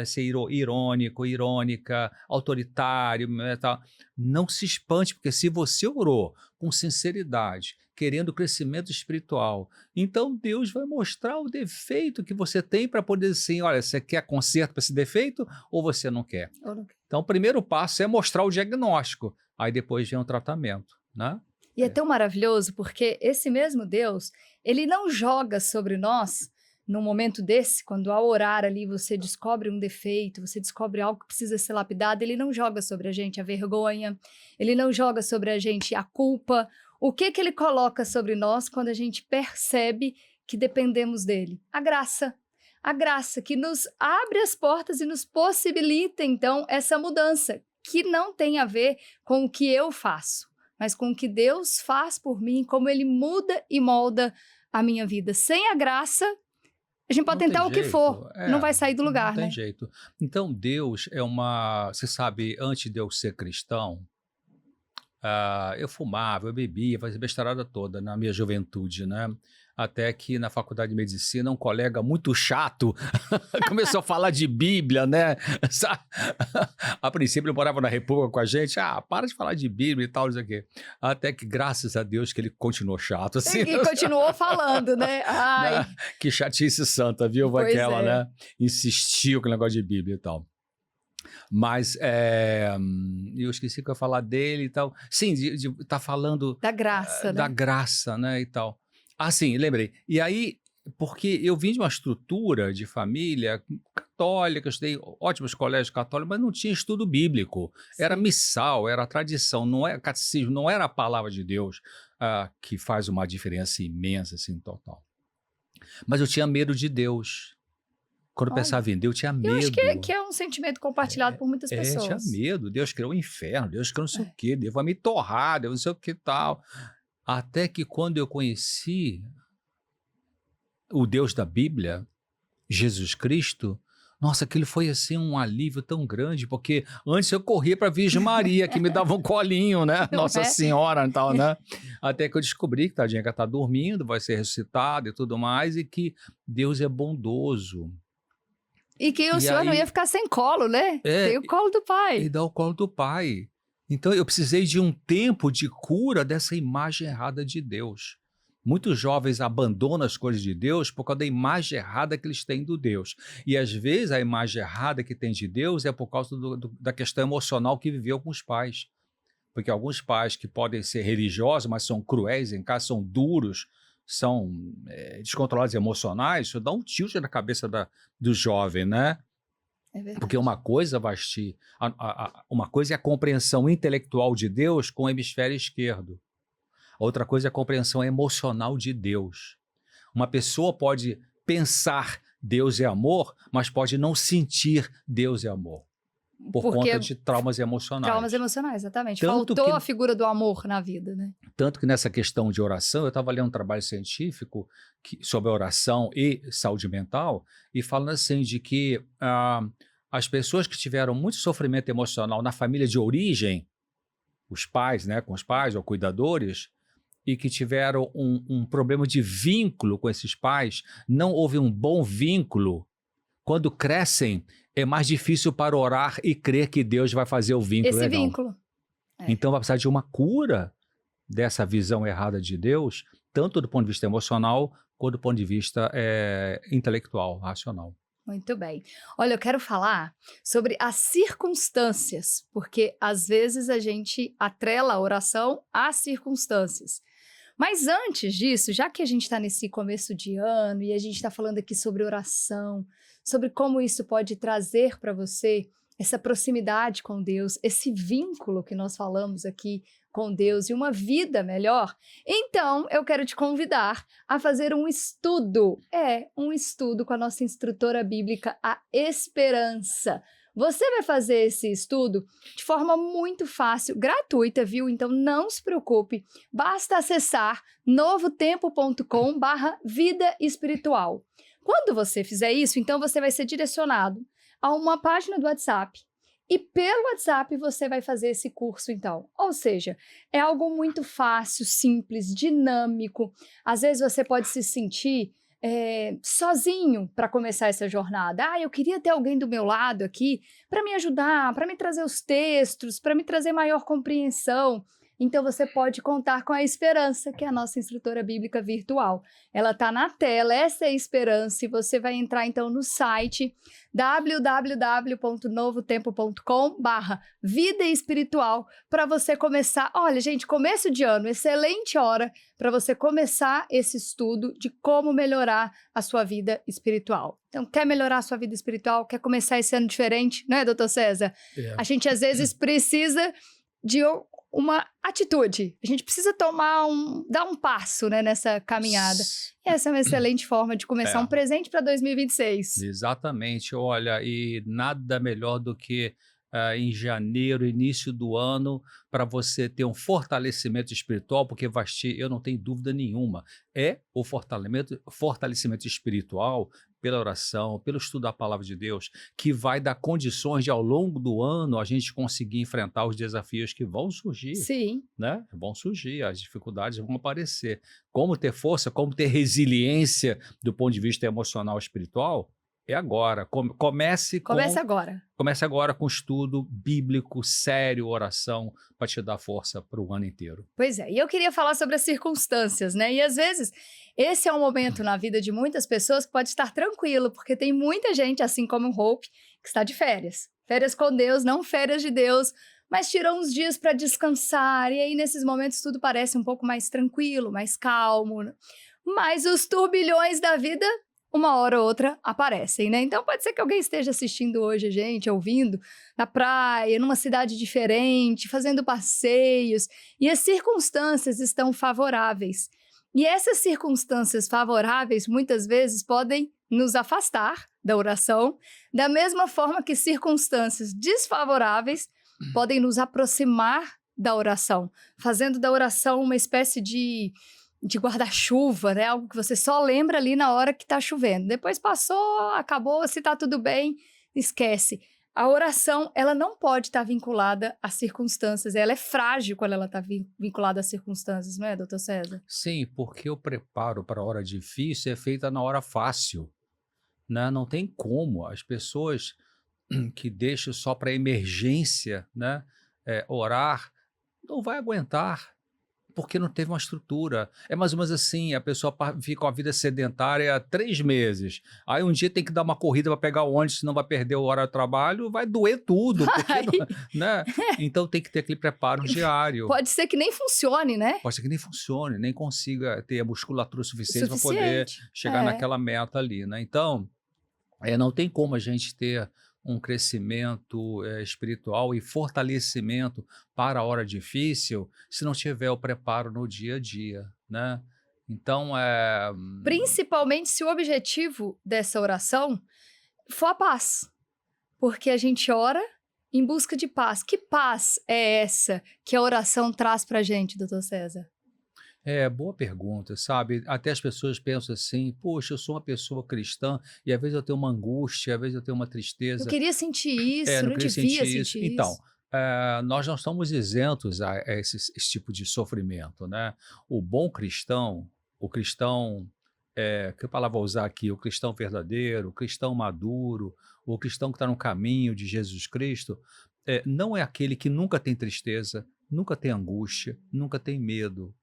Ser irônico, irônica, autoritário, tal. Não se espante, porque se você orou com sinceridade, querendo crescimento espiritual, então Deus vai mostrar o defeito que você tem para poder dizer assim, olha, você quer conserto para esse defeito ou você não quer? Então, o primeiro passo é mostrar o diagnóstico, aí depois vem o tratamento, né? E é tão maravilhoso porque esse mesmo Deus, ele não joga sobre nós, num momento desse, quando ao orar ali você descobre um defeito, você descobre algo que precisa ser lapidado, ele não joga sobre a gente a vergonha, ele não joga sobre a gente a culpa. O que ele coloca sobre nós quando a gente percebe que dependemos dele? A graça. A graça que nos abre as portas e nos possibilita, então, essa mudança, que não tem a ver com o que eu faço, mas com o que Deus faz por mim, como ele muda e molda a minha vida. Sem a graça, a gente pode tentar o que for, não vai sair do lugar, né? Não tem jeito. Então, Deus é uma... Você sabe, antes de eu ser cristão, eu fumava, eu bebia, fazia besteirada toda na minha juventude, né? Até que na faculdade de medicina um colega muito chato começou a falar de Bíblia, né? A princípio ele morava na República com a gente, para de falar de Bíblia e tal, não sei o quê. Até que graças a Deus que ele continuou chato. Assim, e continuou falando, né? Ai. Que chatice santa, viu? Pois Aquela, é. né? Insistiu com o negócio de Bíblia e tal. Mas eu esqueci que eu ia falar dele e tal. Sim, de tá falando Da graça, da né? graça, né, e tal. Sim, lembrei. E aí, porque eu vim de uma estrutura de família católica, eu estudei ótimos colégios católicos, mas não tinha estudo bíblico. Era Sim. missal, era tradição, não era catecismo, não era a palavra de Deus que faz uma diferença imensa, assim, total. Mas eu tinha medo de Deus. Quando eu pensava em Deus, eu tinha medo. Eu acho que é um sentimento compartilhado por muitas pessoas. Tinha medo. Deus criou o inferno, Deus criou não sei o quê, Deus vai me torrar, Deus não sei o que tal. Até que quando eu conheci o Deus da Bíblia, Jesus Cristo, nossa, aquilo foi assim um alívio tão grande, porque antes eu corria para a Virgem Maria, que me dava um colinho, né? Nossa Senhora e tal, né? Até que eu descobri que tadinha que ela está dormindo, vai ser ressuscitada e tudo mais, e que Deus é bondoso. E que o senhor não ia ficar sem colo, né? Tem o colo do pai. E dá o colo do pai. Então eu precisei de um tempo de cura dessa imagem errada de Deus. Muitos jovens abandonam as coisas de Deus por causa da imagem errada que eles têm do Deus. E às vezes a imagem errada que tem de Deus é por causa da questão emocional que viveu com os pais. Porque alguns pais que podem ser religiosos, mas são cruéis em casa, são duros, são descontrolados emocionais, isso dá um tilt na cabeça do jovem, né? É verdade. Porque uma coisa, Vasti, uma coisa é a compreensão intelectual de Deus com o hemisfério esquerdo. Outra coisa é a compreensão emocional de Deus. Uma pessoa pode pensar Deus é amor, mas pode não sentir Deus é amor, por Porque conta de traumas emocionais. traumas emocionais, exatamente. Tanto Faltou que, a figura do amor na vida, né? tanto que nessa questão de oração, eu estava lendo um trabalho científico sobre oração e saúde mental, e falando assim de que as pessoas que tiveram muito sofrimento emocional na família de origem, os pais, né, com os pais ou cuidadores, e que tiveram um problema de vínculo com esses pais, não houve um bom vínculo, quando crescem, é mais difícil para orar e crer que Deus vai fazer o vínculo Esse legal. vínculo. Então vai precisar de uma cura dessa visão errada de Deus, tanto do ponto de vista emocional, quanto do ponto de vista intelectual, racional. Muito bem. Olha, eu quero falar sobre as circunstâncias, porque às vezes a gente atrela a oração às circunstâncias. Mas antes disso, já que a gente está nesse começo de ano e a gente está falando aqui sobre oração, sobre como isso pode trazer para você essa proximidade com Deus, esse vínculo que nós falamos aqui com Deus e uma vida melhor, então eu quero te convidar a fazer um estudo. Um estudo com a nossa instrutora bíblica, a Esperança. Você vai fazer esse estudo de forma muito fácil, gratuita, viu? Então não se preocupe, basta acessar novotempo.com/vida espiritual. Quando você fizer isso, então você vai ser direcionado a uma página do WhatsApp e pelo WhatsApp você vai fazer esse curso então. Ou seja, é algo muito fácil, simples, dinâmico. Às vezes você pode se sentir sozinho para começar essa jornada. Eu queria ter alguém do meu lado aqui para me ajudar, para me trazer os textos, para me trazer maior compreensão. Então você pode contar com a Esperança, que é a nossa instrutora bíblica virtual. Ela está na tela, essa é a Esperança, e você vai entrar então no site www.novotempo.com/vida espiritual para você começar. Olha, gente, começo de ano, excelente hora para você começar esse estudo de como melhorar a sua vida espiritual. Então, quer melhorar a sua vida espiritual? Quer começar esse ano diferente, não é, doutor César? A gente às vezes precisa de uma atitude. A gente precisa dar um passo, né, nessa caminhada. E essa é uma excelente forma de começar um presente para 2026. Exatamente. Olha, e nada melhor do que em janeiro, início do ano, para você ter um fortalecimento espiritual, porque Vasti, eu não tenho dúvida nenhuma, é o fortalecimento espiritual pela oração, pelo estudo da palavra de Deus, que vai dar condições de, ao longo do ano, a gente conseguir enfrentar os desafios que vão surgir. Sim. Né? Vão surgir, as dificuldades vão aparecer. Como ter força, como ter resiliência do ponto de vista emocional e espiritual, é agora. Comece agora. Comece agora com estudo bíblico, sério, oração, para te dar força para o ano inteiro. Pois é, e eu queria falar sobre as circunstâncias, né? E às vezes, esse é um momento na vida de muitas pessoas que pode estar tranquilo, porque tem muita gente, assim como o Hope, que está de férias. Férias com Deus, não férias de Deus, mas tirou uns dias para descansar, e aí nesses momentos tudo parece um pouco mais tranquilo, mais calmo, né? Mas os turbilhões da vida, uma hora ou outra, aparecem, né? Então pode ser que alguém esteja assistindo hoje a gente, ouvindo, na praia, numa cidade diferente, fazendo passeios, e as circunstâncias estão favoráveis. E essas circunstâncias favoráveis, muitas vezes, podem nos afastar da oração, da mesma forma que circunstâncias desfavoráveis podem nos aproximar da oração, fazendo da oração uma espécie de guarda-chuva, né? Algo que você só lembra ali na hora que está chovendo. Depois passou, acabou, se está tudo bem, esquece. A oração, ela não pode estar vinculada às circunstâncias. Ela é frágil quando ela está vinculada às circunstâncias, não é, doutor César? Sim, porque o preparo para a hora difícil é feita na hora fácil, né? Não tem como. As pessoas que deixam só para emergência, né, orar, não vai aguentar, porque não teve uma estrutura. É mais ou menos assim, a pessoa fica com a vida sedentária 3 meses, aí um dia tem que dar uma corrida para pegar o ônibus, senão vai perder a hora do trabalho, vai doer tudo, porque né? Então tem que ter aquele preparo diário. Pode ser que nem funcione, né? Pode ser que nem funcione, nem consiga ter a musculatura suficiente para poder chegar naquela meta ali, né? Então, não tem como a gente ter um crescimento espiritual e fortalecimento para a hora difícil se não tiver o preparo no dia a dia, né? Então, Principalmente se o objetivo dessa oração for a paz. Porque a gente ora em busca de paz. Que paz é essa que a oração traz pra gente, doutor César? boa pergunta, sabe? Até as pessoas pensam assim, poxa, eu sou uma pessoa cristã e às vezes eu tenho uma angústia, às vezes eu tenho uma Não tristeza. queria sentir isso, Não não queria devia sentir isso. sentir Então, isso. nós não estamos isentos a esse tipo de sofrimento, né? O bom cristão, o cristão, que palavra vou usar aqui? O cristão verdadeiro, o cristão maduro, o cristão que está no caminho de Jesus Cristo, não é aquele que nunca tem tristeza, nunca tem angústia, nunca tem medo.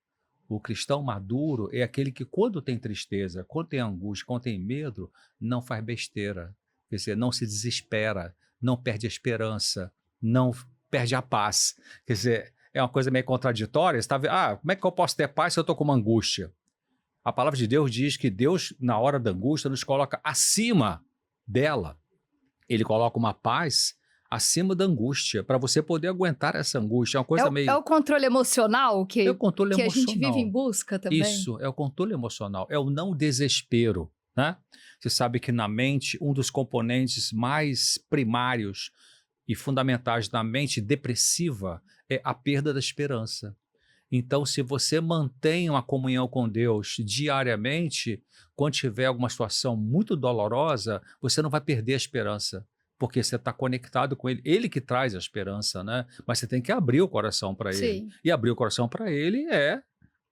O cristão maduro é aquele que, quando tem tristeza, quando tem angústia, quando tem medo, não faz besteira. Quer dizer, não se desespera, não perde a esperança, não perde a paz. Quer dizer, é uma coisa meio contraditória. Você tá vendo, como é que eu posso ter paz se eu estou com uma angústia? A palavra de Deus diz que Deus, na hora da angústia, nos coloca acima dela. Ele coloca uma paz acima da angústia, para você poder aguentar essa angústia. É uma É coisa é meio. o controle emocional É o controle que a gente vive em emocional. busca também? Isso, é o controle emocional, é o não desespero, né? Você sabe que na mente, um dos componentes mais primários e fundamentais da mente depressiva é a perda da esperança. Então, se você mantém uma comunhão com Deus diariamente, quando tiver alguma situação muito dolorosa, você não vai perder a esperança, porque você está conectado com Ele. Ele que traz a esperança, né? Mas você tem que abrir o coração para Ele. Sim. E abrir o coração para Ele é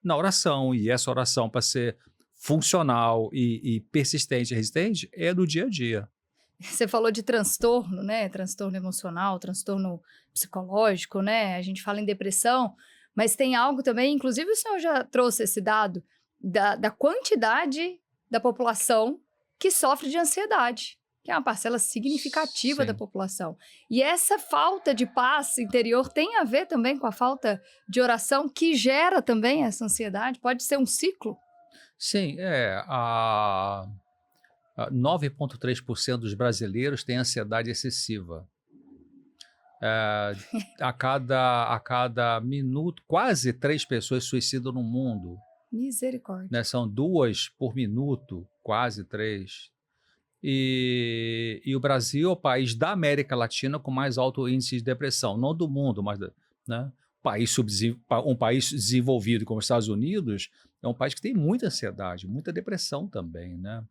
na oração. E essa oração, para ser funcional e persistente e resistente, é no dia a dia. Você falou de transtorno, né? Transtorno emocional, transtorno psicológico, né? A gente fala em depressão, mas tem algo também, inclusive o senhor já trouxe esse dado, da quantidade da população que sofre de ansiedade, que é uma parcela significativa da Sim. população. E essa falta de paz interior tem a ver também com a falta de oração, que gera também essa ansiedade? Pode ser um ciclo? Sim, 9,3% dos brasileiros têm ansiedade excessiva. A cada minuto, quase 3 pessoas suicidam no mundo, Misericórdia. né? São 2 por minuto, quase 3. E o Brasil é o país da América Latina com mais alto índice de depressão, não do mundo, mas né? Um país desenvolvido como os Estados Unidos é um país que tem muita ansiedade, muita depressão também, né?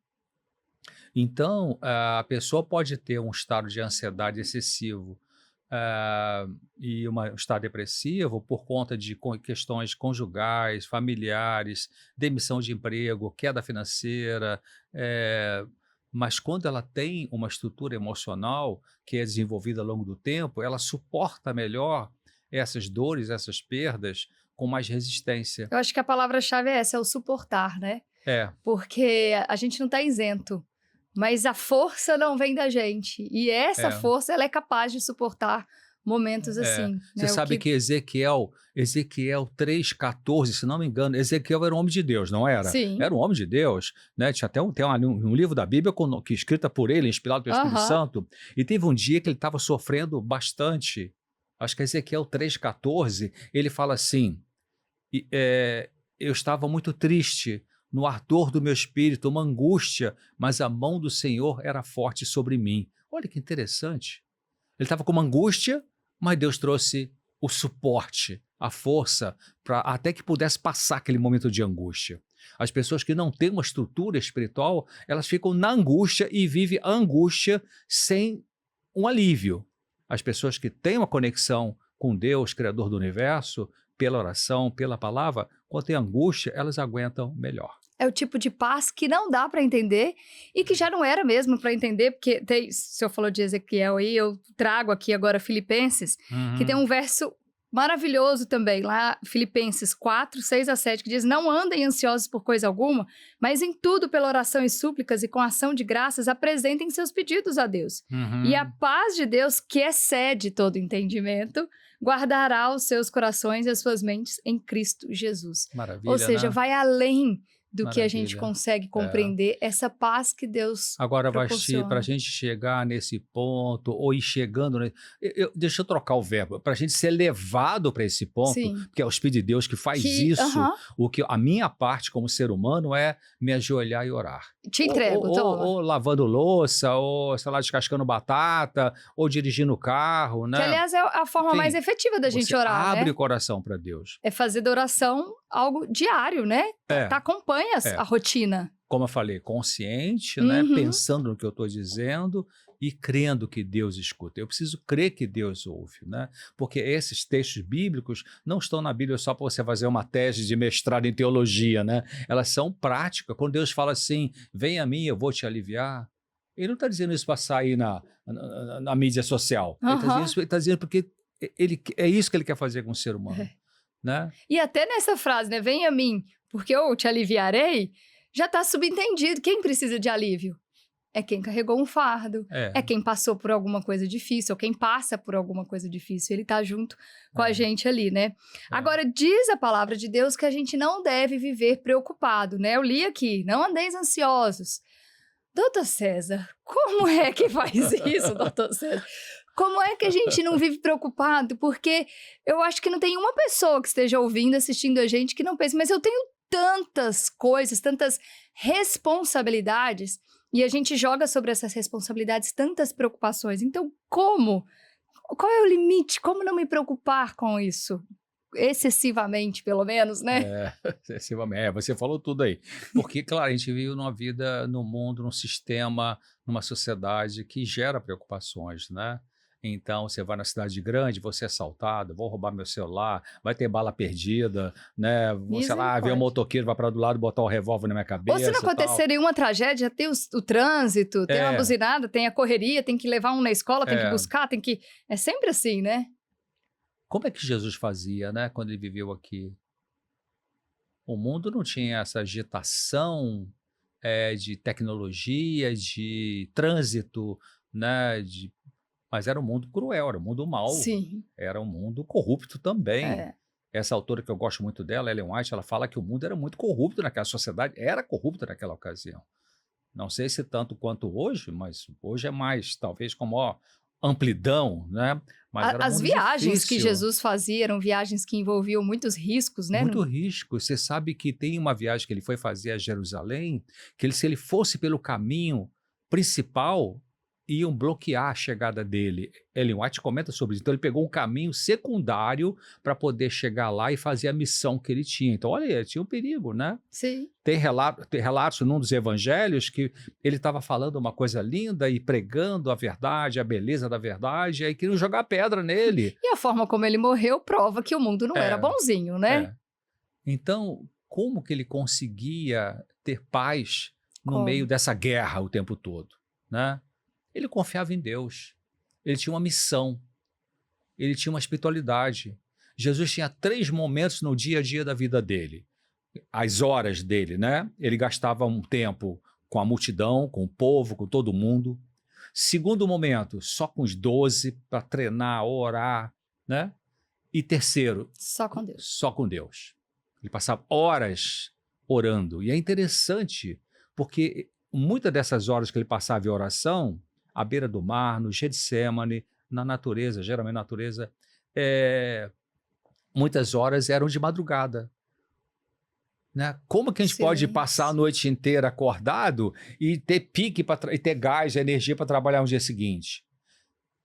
Então, a pessoa pode ter um estado de ansiedade excessivo e um estado depressivo por conta de questões conjugais, familiares, demissão de emprego, queda financeira, mas quando ela tem uma estrutura emocional que é desenvolvida ao longo do tempo, ela suporta melhor essas dores, essas perdas com mais resistência. Eu acho que a palavra-chave é essa, é o suportar, né? Porque a gente não está isento, mas a força não vem da gente. E essa força, ela é capaz de suportar momentos assim. Você sabe que Ezequiel 3,14, se não me engano, Ezequiel era um homem de Deus, não era? Sim. Era um homem de Deus, né? Tinha até um livro da Bíblia que escrita por ele, inspirado pelo Espírito Santo, e teve um dia que ele estava sofrendo bastante. Acho que Ezequiel 3,14, ele fala assim, eu estava muito triste, no ardor do meu espírito, uma angústia, mas a mão do Senhor era forte sobre mim. Olha que interessante. Ele estava com uma angústia, mas Deus trouxe o suporte, a força, para até que pudesse passar aquele momento de angústia. As pessoas que não têm uma estrutura espiritual, elas ficam na angústia e vivem a angústia sem um alívio. As pessoas que têm uma conexão com Deus, Criador do Universo, pela oração, pela palavra, quando tem angústia, elas aguentam melhor. É o tipo de paz que não dá para entender e que já não era mesmo para entender, porque o senhor falou de Ezequiel aí, eu trago aqui agora Filipenses, que tem um verso maravilhoso também, lá Filipenses 4, 6 a 7, que diz: não andem ansiosos por coisa alguma, mas em tudo pela oração e súplicas e com ação de graças apresentem seus pedidos a Deus. E a paz de Deus, que excede todo entendimento, guardará os seus corações e as suas mentes em Cristo Jesus. Maravilha, Ou seja, né? vai além do que a gente Maravilha. consegue É. compreender, essa paz que Deus Agora, Vasti, para a proporciona. gente chegar nesse ponto, ou ir chegando, né, deixa eu trocar o verbo, para a gente ser levado para esse ponto, Sim, porque é o Espírito de Deus que faz que isso, aham, a minha parte como ser humano é me ajoelhar e orar. te entrego, toma. Ou lavando louça, ou, sei lá, descascando batata, ou dirigindo o carro, Que, né? aliás, é a forma mais Enfim, efetiva da gente você orar, abre né? o coração para Deus. É fazer da oração algo diário, né? É, Acompanha a é. rotina. Como eu falei, consciente, né? Uhum. Pensando no que eu estou dizendo e crendo que Deus escuta. Eu preciso crer que Deus ouve, né? Porque esses textos bíblicos não estão na Bíblia só para você fazer uma tese de mestrado em teologia, né? Elas são práticas. Quando Deus fala assim, vem a mim, eu vou te aliviar, ele não está dizendo isso para sair na mídia social. Aham. Ele está dizendo porque é isso que ele quer fazer com o ser humano, né? E até nessa frase, né? Vem a mim, porque eu te aliviarei, já está subentendido. Quem precisa de alívio? É quem carregou um fardo, É, é quem passou por alguma coisa difícil, ou quem passa por alguma coisa difícil. Ele está junto com a é, gente ali, né? é. Agora, diz a palavra de Deus que a gente não deve viver preocupado, né? Eu li aqui, não andeis ansiosos. Doutor César, como é que faz isso, doutor César? Como é que a gente não vive preocupado? Porque eu acho que não tem uma pessoa que esteja ouvindo, assistindo a gente que não pense, mas eu tenho tantas coisas, tantas responsabilidades, e a gente joga sobre essas responsabilidades tantas preocupações. Então, como? Qual é o limite? Como não me preocupar com isso? Excessivamente, pelo menos, né? Excessivamente. Você falou tudo aí. Porque, claro, a gente vive numa vida, num mundo, num sistema, numa sociedade que gera preocupações, né? Então, você vai na cidade grande, você é assaltado, vão roubar meu celular, vai ter bala perdida, né? Sei lá, ver um Misericórdia. motoqueiro vai para do lado, botar o revólver na minha Ou se não cabeça e tal. acontecer nenhuma tragédia, tem o trânsito, tem uma É, buzinada, tem a correria, tem que levar um na escola, tem que é. buscar, tem que... É sempre assim, né? Como é que Jesus fazia, né? Quando ele viveu aqui? O mundo não tinha essa agitação de tecnologia, de trânsito, né? Mas era um mundo cruel, era um mundo mau, Sim. era um mundo corrupto também. É. Essa autora que eu gosto muito dela, Ellen White, ela fala que o mundo era muito corrupto naquela sociedade, era corrupta naquela ocasião. Não sei se tanto quanto hoje, mas hoje é mais, talvez com maior amplidão, né? Mas era um As mundo viagens que difícil. Jesus fazia eram viagens que envolviam muitos riscos, né? Muito risco. Você sabe que tem uma viagem que ele foi fazer a Jerusalém, que se ele fosse pelo caminho principal, iam bloquear a chegada dele. Ellen White comenta sobre isso. Então ele pegou um caminho secundário para poder chegar lá e fazer a missão que ele tinha. Então, olha, tinha um perigo, né? Sim. Tem relatos num dos evangelhos que ele estava falando uma coisa linda e pregando a verdade, a beleza da verdade, e aí queriam jogar pedra nele. E a forma como ele morreu prova que o mundo não era É, bonzinho, né? é. Então, como que ele conseguia ter paz no meio Como? dessa guerra o tempo todo, né? Ele confiava em Deus. Ele tinha uma missão. Ele tinha uma espiritualidade. Jesus tinha 3 momentos no dia a dia da vida dele. As horas dele, né? Ele gastava um tempo com a multidão, com o povo, com todo mundo. Segundo momento, só com os 12 para treinar, orar, né? E terceiro, Só com Deus. só com Deus. Ele passava horas orando. E é interessante, porque muitas dessas horas que ele passava em oração, à beira do mar, no Getsemane, na natureza, geralmente na natureza, muitas horas eram de madrugada. Né? Como que a gente pode Silêncio. passar a noite inteira acordado e ter pique e ter gás, energia para trabalhar no dia seguinte?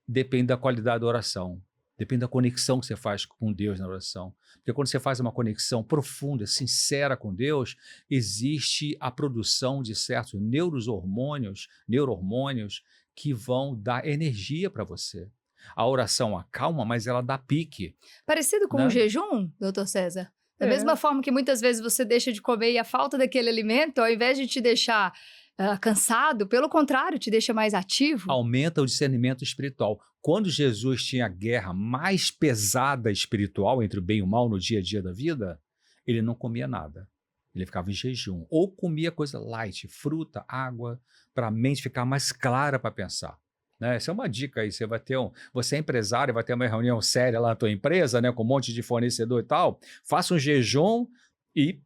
Depende da qualidade da oração. Depende da conexão que você faz com Deus na oração. Porque quando você faz uma conexão profunda, sincera com Deus, existe a produção de certos neurohormônios que vão dar energia para você. A oração acalma, mas ela dá pique. Parecido com Né? um jejum, doutor César? Da É. mesma forma que muitas vezes você deixa de comer e a falta daquele alimento, ao invés de te deixar cansado, pelo contrário, te deixa mais ativo. Aumenta o discernimento espiritual. Quando Jesus tinha a guerra mais pesada espiritual entre o bem e o mal no dia a dia da vida, ele não comia nada. Ele ficava em jejum. Ou comia coisa light, fruta, água, para a mente ficar mais clara para pensar. Né? Essa é uma dica aí. Você é empresário, vai ter uma reunião séria lá na tua empresa, né, com um monte de fornecedor e tal. Faça um jejum e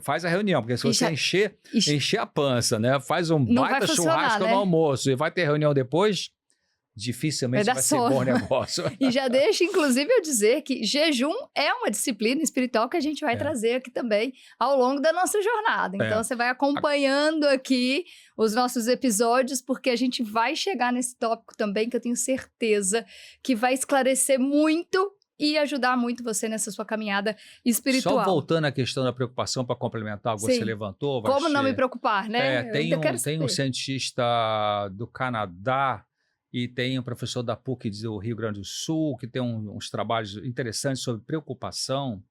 faz a reunião, porque se E você já- e- encher a pança, né? Faz um Não vai baita funcionar, churrasco né? no almoço e vai ter reunião depois, Vai dificilmente dar vai ser sono. bom negócio. E já deixa, inclusive, eu dizer que jejum é uma disciplina espiritual que a gente vai É. trazer aqui também ao longo da nossa jornada. Então, É. você vai acompanhando aqui os nossos episódios, porque a gente vai chegar nesse tópico também, que eu tenho certeza que vai esclarecer muito e ajudar muito você nessa sua caminhada espiritual. Só voltando à questão da preocupação para complementar o que você Sim. levantou, Como não me Vasti, preocupar, né? Eu tem ainda quero tem um saber. cientista do Canadá e tem um professor da PUC do Rio Grande do Sul que tem uns trabalhos interessantes sobre preocupação.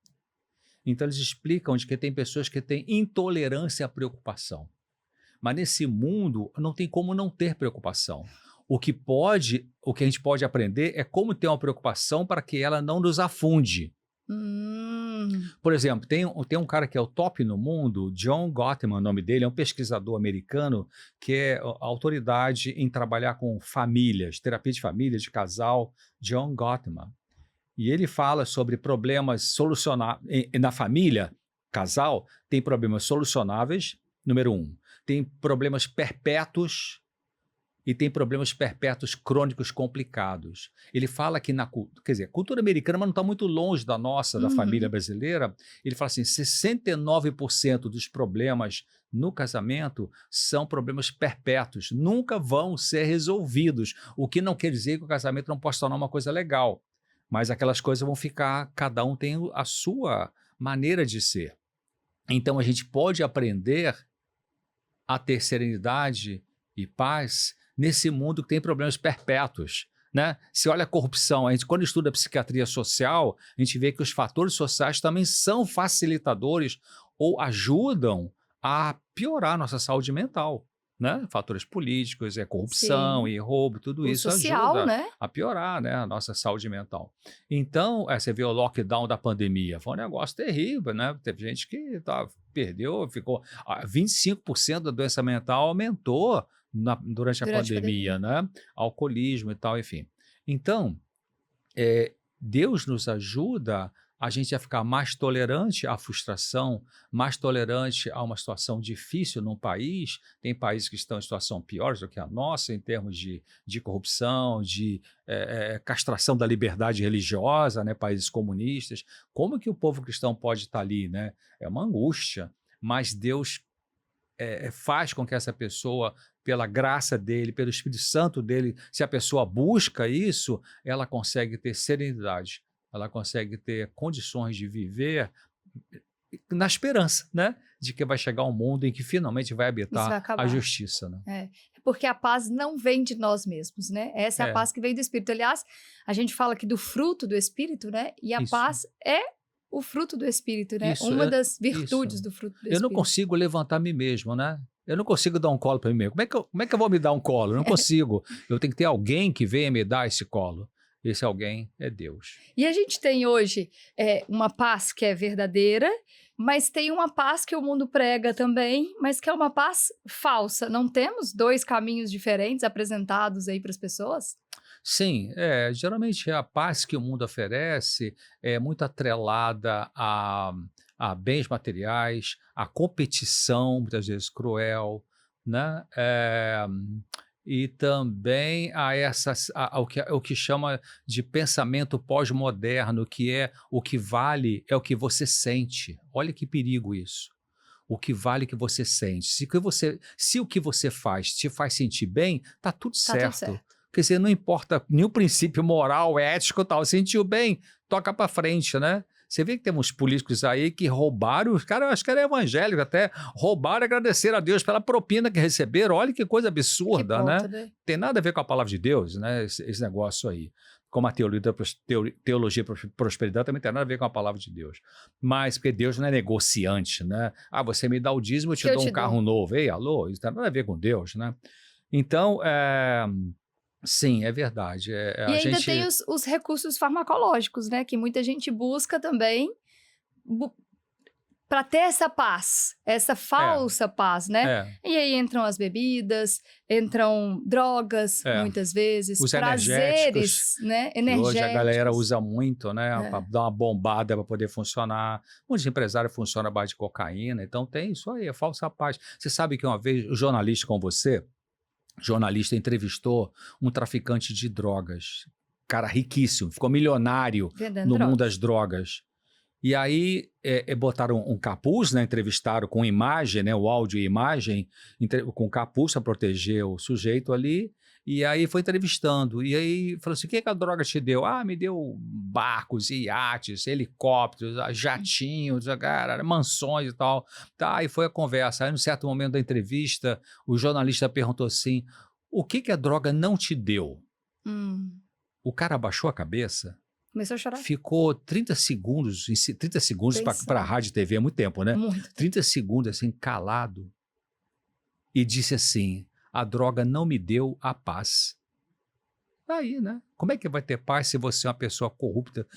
Então, eles explicam de que tem pessoas que têm intolerância à preocupação. Mas nesse mundo não tem como não ter preocupação. O que a gente pode aprender é como ter uma preocupação para que ela não nos afunde. Por exemplo, tem um cara que é o top no mundo, John Gottman, o nome dele, é um pesquisador americano que é autoridade em trabalhar com famílias, terapia de família, de casal, John Gottman. E ele fala sobre problemas solucionáveis na família, casal, tem problemas solucionáveis, número 1. Tem problemas perpétuos e tem problemas perpétuos crônicos complicados. Ele fala que a cultura americana, mas não está muito longe da nossa, da família brasileira. Ele fala assim, 69% dos problemas no casamento são problemas perpétuos, nunca vão ser resolvidos, o que não quer dizer que o casamento não possa tornar uma coisa legal, mas aquelas coisas vão ficar, cada um tem a sua maneira de ser. Então a gente pode aprender a ter serenidade e paz nesse mundo que tem problemas perpétuos, né? Se olha a corrupção, quando estuda a psiquiatria social, a gente vê que os fatores sociais também são facilitadores ou ajudam a piorar a nossa saúde mental, né? Fatores políticos, corrupção Sim. e roubo, tudo O isso social, ajuda né? a piorar, né, a nossa saúde mental. Então, você vê o lockdown da pandemia, foi um negócio terrível, né? Teve gente que perdeu, ficou... 25% da doença mental aumentou durante a pandemia, né? Alcoolismo e tal, enfim. Então, Deus nos ajuda a gente a ficar mais tolerante à frustração, mais tolerante a uma situação difícil num país. Tem países que estão em situação pior do que a nossa, em termos de corrupção, de castração da liberdade religiosa, né? Países comunistas. Como que o povo cristão pode estar ali, né? É uma angústia, mas Deus faz com que essa pessoa, pela graça dele, pelo Espírito Santo dele, se a pessoa busca isso, ela consegue ter serenidade, ela consegue ter condições de viver na esperança, né? De que vai chegar um mundo em que finalmente vai habitar a justiça, né? Porque a paz não vem de nós mesmos, né? Essa é a paz que vem do Espírito. Aliás, a gente fala aqui do fruto do Espírito, né? E a paz é o fruto do Espírito, né? Uma das virtudes do fruto do Espírito. Eu não consigo levantar a mim mesmo, né? Eu não consigo dar um colo para mim mesmo. Como é que eu vou me dar um colo? Eu não consigo. Eu tenho que ter alguém que venha me dar esse colo. Esse alguém é Deus. E a gente tem hoje uma paz que é verdadeira, mas tem uma paz que o mundo prega também, mas que é uma paz falsa. Não temos dois caminhos diferentes apresentados aí para as pessoas? Sim, geralmente a paz que o mundo oferece é muito atrelada a bens materiais, a competição, muitas vezes cruel, né? E também o que chama de pensamento pós-moderno, que é o que vale é o que você sente. Olha que perigo isso. O que vale é o que você sente. Se o que você faz te faz sentir bem, tá tudo certo. Quer dizer, não importa nenhum princípio moral, ético e tal. Sentiu bem, toca para frente, né? Você vê que tem uns políticos aí que roubaram, os caras, acho que era evangélico até, roubaram e agradeceram a Deus pela propina que receberam. Olha que coisa absurda, né? Tem nada a ver com a palavra de Deus, né? Esse negócio aí. Como a teologia da prosperidade também tem nada a ver com a palavra de Deus. Mas porque Deus não é negociante, né? Você me dá o dízimo, eu te dou um carro novo. Ei, alô? Isso tem nada a ver com Deus, né? Então, sim, é verdade. E ainda tem os recursos farmacológicos, né? Que muita gente busca também para ter essa paz, essa falsa paz, né? É, E aí entram as bebidas, entram drogas, é. muitas vezes, Os energéticos, prazeres, né? que hoje a galera Energéticos. usa muito, né, para É, dar uma bombada para poder funcionar. Muitos empresários funcionam à base de cocaína, então tem isso aí, é falsa paz. Você sabe que uma vez, o jornalista com você, jornalista entrevistou um traficante de drogas, cara riquíssimo, ficou milionário vendendo no mundo drogas. das drogas. E aí botaram um capuz, né? Entrevistaram com imagem, né? O áudio e imagem, com capuz para proteger o sujeito ali. E aí foi entrevistando. E aí falou assim: o que que a droga te deu? Ah, me deu barcos, iates, helicópteros, jatinhos, cara, mansões e tal. Tá, e foi a conversa. Aí, num certo momento da entrevista, o jornalista perguntou assim: o que que a droga não te deu? Hum, O cara abaixou a cabeça. começou a chorar, Ficou 30 segundos, 30 segundos para a pensando. rádio e TV é muito tempo, né? Muito tempo. 30 segundos assim, calado, e disse assim: a droga não me deu a paz. Aí, né? Como é que vai ter paz se você é uma pessoa corrupta?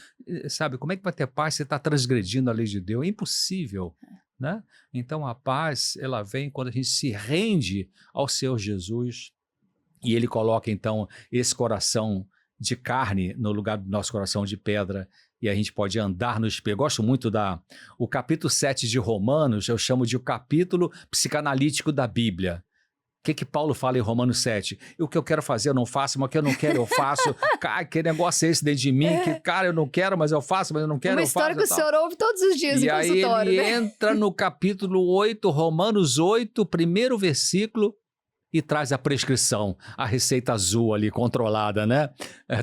Sabe, como é que vai ter paz se você está transgredindo a lei de Deus? É impossível, né? Então a paz, ela vem quando a gente se rende ao Senhor Jesus e ele coloca então esse coração de carne no lugar do nosso coração de pedra e a gente pode andar no espelho. Eu gosto muito o capítulo 7 de Romanos, eu chamo de o capítulo psicanalítico da Bíblia. O que que Paulo fala em Romanos 7? O que eu quero fazer eu não faço, mas o que eu não quero eu faço. Cara, que negócio é esse dentro de mim? Que, cara, eu não quero, mas eu faço, mas eu não quero, Uma eu história faço que e o tal. senhor ouve todos os dias E no aí consultório, ele né? entra no capítulo 8, Romanos 8, primeiro versículo, e traz a prescrição, a receita azul ali, controlada, né?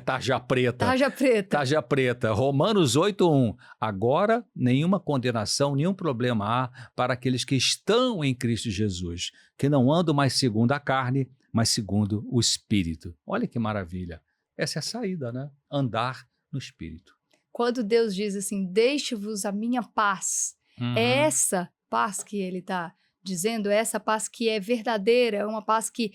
Tarja preta. Tarja preta. Tarja preta. Romanos 8:1. Agora, nenhuma condenação, nenhum problema há para aqueles que estão em Cristo Jesus, que não andam mais segundo a carne, mas segundo o Espírito. Olha que maravilha. Essa é a saída, né? Andar no Espírito. Quando Deus diz assim, deixe-vos a minha paz, é Uhum. essa paz que ele está dizendo, é essa paz que é verdadeira, é uma paz que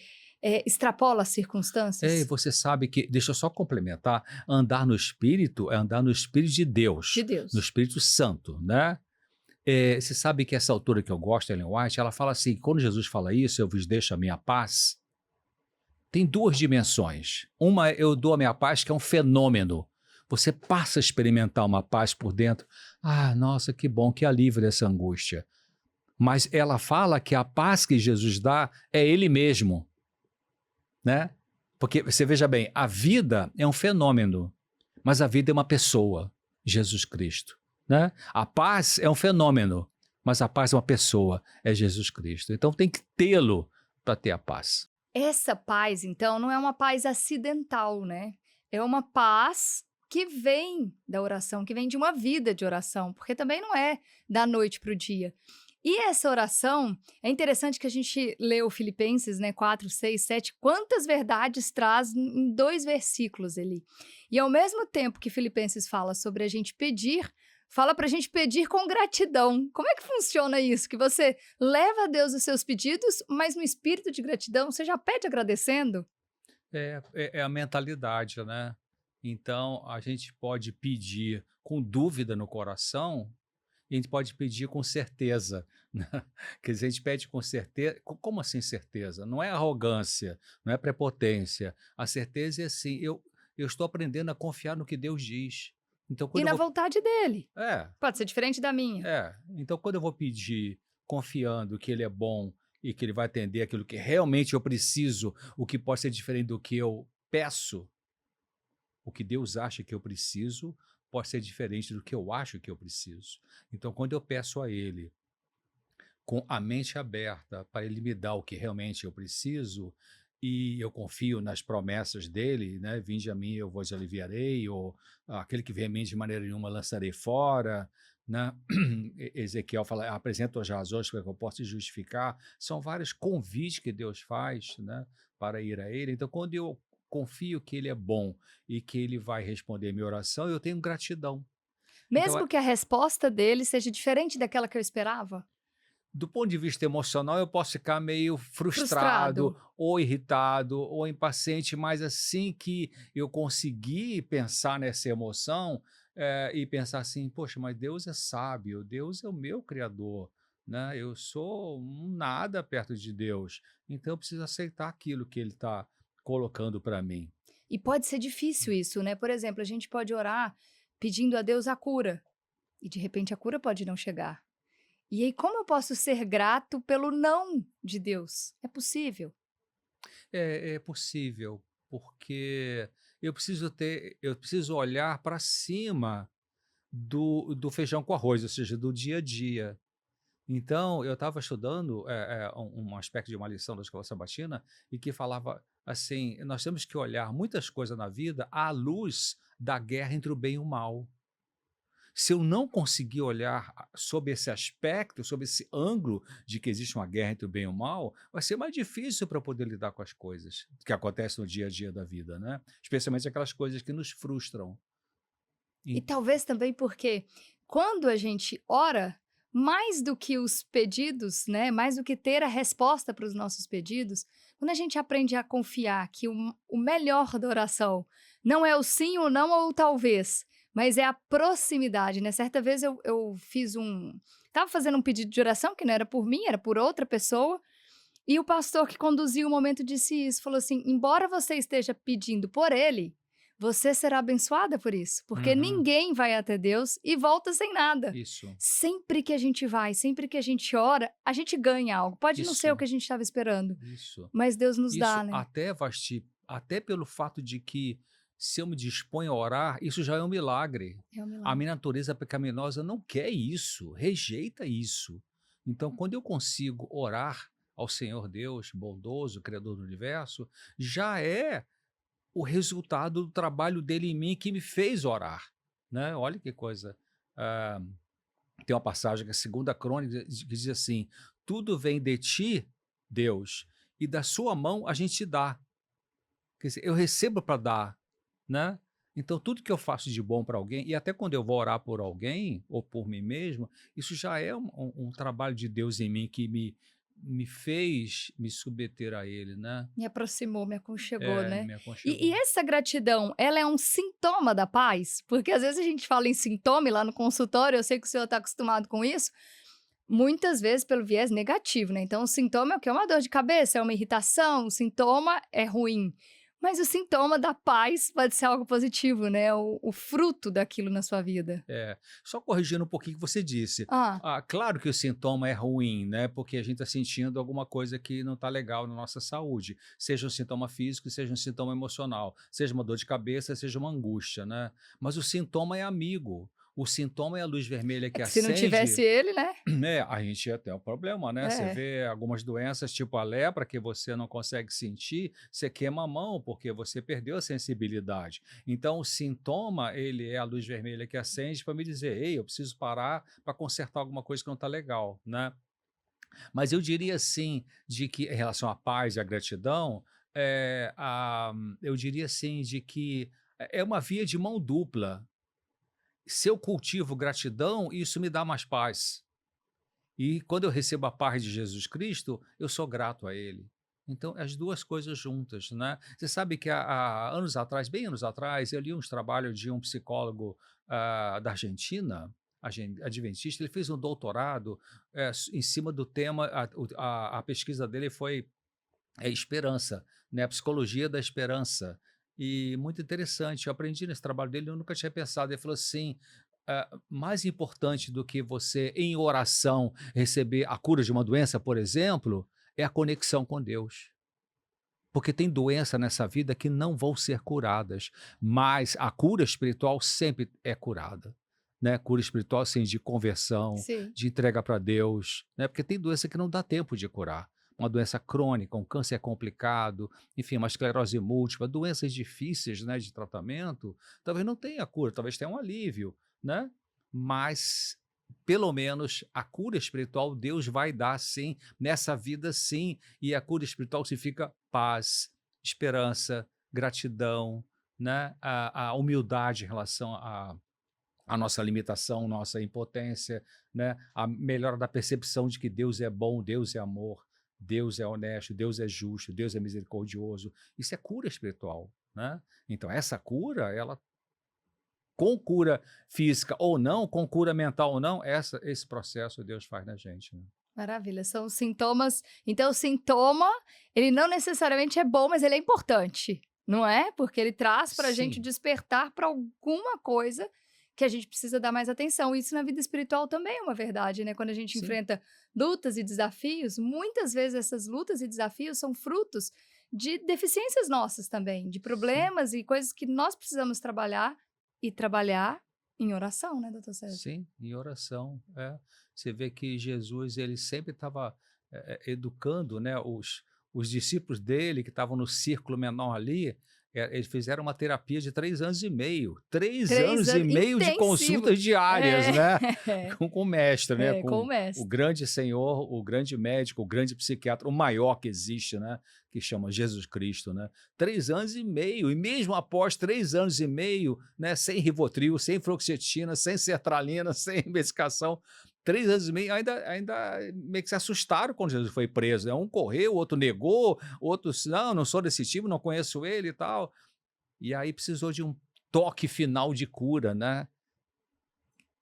extrapola as Ei, circunstâncias você sabe que, deixa eu só complementar, andar no Espírito é andar no Espírito de de Deus, no Deus. Espírito Santo, né? Você sabe que essa autora que eu gosto, Ellen White, ela fala assim, quando Jesus fala isso, eu vos deixo a minha paz, tem duas dimensões. Uma, eu dou a minha paz, que é um fenômeno. Você passa a experimentar uma paz por dentro. Ah, nossa, que bom, que alívio dessa angústia. Mas ela fala que a paz que Jesus dá é Ele mesmo, né? Porque você veja bem, a vida é um fenômeno, mas a vida é uma pessoa, Jesus Cristo, né? A paz é um fenômeno, mas a paz é uma pessoa, é Jesus Cristo. Então tem que tê-lo para ter a paz. Essa paz, então, não é uma paz acidental, né? É uma paz que vem da oração, que vem de uma vida de oração, porque também não é da noite para o dia. E essa oração, é interessante que a gente leu Filipenses, né, 4, 6, 7, quantas verdades traz em 2 versículos ali. E ao mesmo tempo que Filipenses fala sobre a gente pedir, fala para a gente pedir com gratidão. Como é que funciona isso? Que você leva a Deus os seus pedidos, mas no espírito de gratidão você já pede agradecendo? É a mentalidade, né? Então a gente pode pedir com dúvida no coração, e a gente pode pedir com certeza, né? Quer dizer, a gente pede com certeza. Como assim certeza? Não é arrogância, não é prepotência. A certeza é assim, eu estou aprendendo a confiar no que Deus diz. Então, E quando eu na vou. vontade dele. É, Pode ser diferente da minha. então quando eu vou pedir confiando que Ele é bom e que Ele vai atender aquilo que realmente eu preciso, o que pode ser diferente do que eu peço, o que Deus acha que eu preciso pode ser diferente do que eu acho que eu preciso. Então, quando eu peço a Ele com a mente aberta para Ele me dar o que realmente eu preciso e eu confio nas promessas dele, né? Vinde a mim, eu vos aliviarei, ou aquele que vem a mim de maneira nenhuma lançarei fora, né? Ezequiel fala, apresenta as razões para que eu possa justificar. São vários convites que Deus faz, né? Para ir a Ele. Então, quando eu confio que Ele é bom e que Ele vai responder minha oração, eu tenho gratidão. Então, Mesmo que a resposta dele seja diferente daquela que eu esperava? do ponto de vista emocional, eu posso ficar meio frustrado, Frustrado. ou irritado, ou impaciente, mas assim que eu conseguir pensar nessa emoção, e pensar assim, poxa, mas Deus é sábio, Deus é o meu criador, né? Eu sou um nada perto de Deus, então eu preciso aceitar aquilo que Ele está colocando para mim. E pode ser difícil isso, né? Por exemplo, a gente pode orar pedindo a Deus a cura, e de repente a cura pode não chegar. E aí, como eu posso ser grato pelo não de Deus? É possível? É possível, porque eu preciso olhar para cima do feijão com arroz, ou seja, do dia a dia. Então, eu estava estudando um aspecto de uma lição da Escola Sabatina e que falava assim: nós temos que olhar muitas coisas na vida à luz da guerra entre o bem e o mal. Se eu não conseguir olhar sob esse aspecto, sob esse ângulo de que existe uma guerra entre o bem e o mal, vai ser mais difícil para eu poder lidar com as coisas que acontecem no dia a dia da vida, né? Especialmente aquelas coisas que nos frustram. E E- talvez também porque quando a gente ora, mais do que os pedidos, né, mais do que ter a resposta para os nossos pedidos, quando a gente aprende a confiar que o melhor da oração não é o sim ou não ou o talvez, mas é a proximidade, né? Certa vez eu fiz estava fazendo um pedido de oração que não era por mim, era por outra pessoa, e o pastor que conduziu o momento disse isso, falou assim: "Embora você esteja pedindo por ele, você será abençoada por isso, porque Uhum, ninguém vai até Deus e volta sem nada. isso, Sempre que a gente vai, sempre que a gente ora, a gente ganha algo. Pode não ser o isso, que a gente estava esperando, isso. mas Deus nos Isso dá, né?" até, Vasti, até pelo fato de que se eu me disponho a orar, isso já é um milagre. É um A milagre. minha natureza pecaminosa não quer isso, rejeita isso. Então, quando eu consigo orar ao Senhor Deus, bondoso, Criador do universo, já é o resultado do trabalho dele em mim que me fez orar, né? Olha que coisa. Ah, tem uma passagem que é a segunda crônica que diz assim: tudo vem de ti, Deus, e da sua mão a gente dá. Quer dizer, eu recebo para dar, né? Então, tudo que eu faço de bom para alguém, e até quando eu vou orar por alguém ou por mim mesmo, isso já é um trabalho de Deus em mim que me fez me submeter a Ele, né? Me aproximou, me aconchegou, né? Me E aconchegou. essa gratidão, ela é um sintoma da paz? Porque às vezes a gente fala em sintoma e lá no consultório, eu sei que o senhor está acostumado com isso, muitas vezes pelo viés negativo, né? Então, o sintoma é o quê? É uma dor de cabeça, é uma irritação, o sintoma é ruim. Mas o sintoma da paz pode ser algo positivo, né? O fruto daquilo na sua vida. É, só corrigindo um pouquinho o que você disse. Ah, Claro que o sintoma é ruim, né? Porque a gente está sentindo alguma coisa que não está legal na nossa saúde. Seja um sintoma físico, seja um sintoma emocional. Seja uma dor de cabeça, seja uma angústia, né? Mas o sintoma é amigo. O sintoma é a luz vermelha é que que se não acende. tivesse ele, né? A gente ia ter um problema, né? Você É. vê algumas doenças, tipo a lepra, que você não consegue sentir, você queima a mão, porque você perdeu a sensibilidade. Então, o sintoma, ele é a luz vermelha que acende para me dizer, ei, eu preciso parar para consertar alguma coisa que não está legal, né? Mas eu diria assim, de que, em relação à paz e à gratidão, eu diria assim, de que é uma via de mão dupla. Se eu cultivo gratidão, isso me dá mais paz. E quando eu recebo a paz de Jesus Cristo, eu sou grato a Ele. Então, as duas coisas juntas, né? Você sabe que há anos atrás, bem anos atrás, eu li uns trabalhos de um psicólogo da Argentina, adventista, ele fez um doutorado em cima do tema, a pesquisa dele foi esperança, né? A psicologia da esperança. E muito interessante, eu aprendi nesse trabalho dele, eu nunca tinha pensado. Ele falou assim: mais importante do que você, em oração, receber a cura de uma doença, por exemplo, é a conexão com Deus. Porque tem doença nessa vida que não vão ser curadas, mas a cura espiritual sempre é curada. Né? Cura espiritual, assim, de conversão, Sim. de entrega para Deus, né? Porque tem doença que não dá tempo de curar. Uma doença crônica, um câncer complicado, enfim, uma esclerose múltipla, doenças difíceis, né, de tratamento, talvez não tenha cura, talvez tenha um alívio, né? Mas, pelo menos, a cura espiritual Deus vai dar sim, nessa vida sim, e a cura espiritual significa paz, esperança, gratidão, né? A humildade em relação à nossa limitação, nossa impotência, né? A melhora da percepção de que Deus é bom, Deus é amor, Deus é honesto, Deus é justo, Deus é misericordioso. Isso é cura espiritual, né? Então, essa cura, ela com cura física ou não, com cura mental ou não, esse processo Deus faz na gente, né? Maravilha, são sintomas. Então, o sintoma, ele não necessariamente é bom, mas ele é importante, não é? Porque ele traz para a gente Sim, despertar para alguma coisa que a gente precisa dar mais atenção. Isso na vida espiritual também é uma verdade, né? Quando a gente sim, enfrenta lutas e desafios, muitas vezes essas lutas e desafios são frutos de deficiências nossas também, de sim. problemas e coisas que nós precisamos trabalhar e trabalhar em oração, né, doutor César? Sim, em oração, é. Você vê que Jesus, ele sempre estava educando, né, os discípulos dele, que estavam no círculo menor ali, eles fizeram uma terapia de 3 anos e meio. Três Três anos e anos, meio de intensivo. consultas diárias, É, né, com o mestre, né, com o com o mestre. grande Senhor, o grande médico, o grande psiquiatra, o maior que existe, né, que chama Jesus Cristo, né. 3 anos e meio, e mesmo após 3 anos e meio, né, sem Rivotril, sem fluoxetina, sem sertralina, sem medicação, 3 anos e meio, ainda meio que se assustaram quando Jesus foi preso, né? Um correu, o outro negou, outros, não sou desse tipo, não conheço ele e tal. E aí precisou de um toque final de cura, né?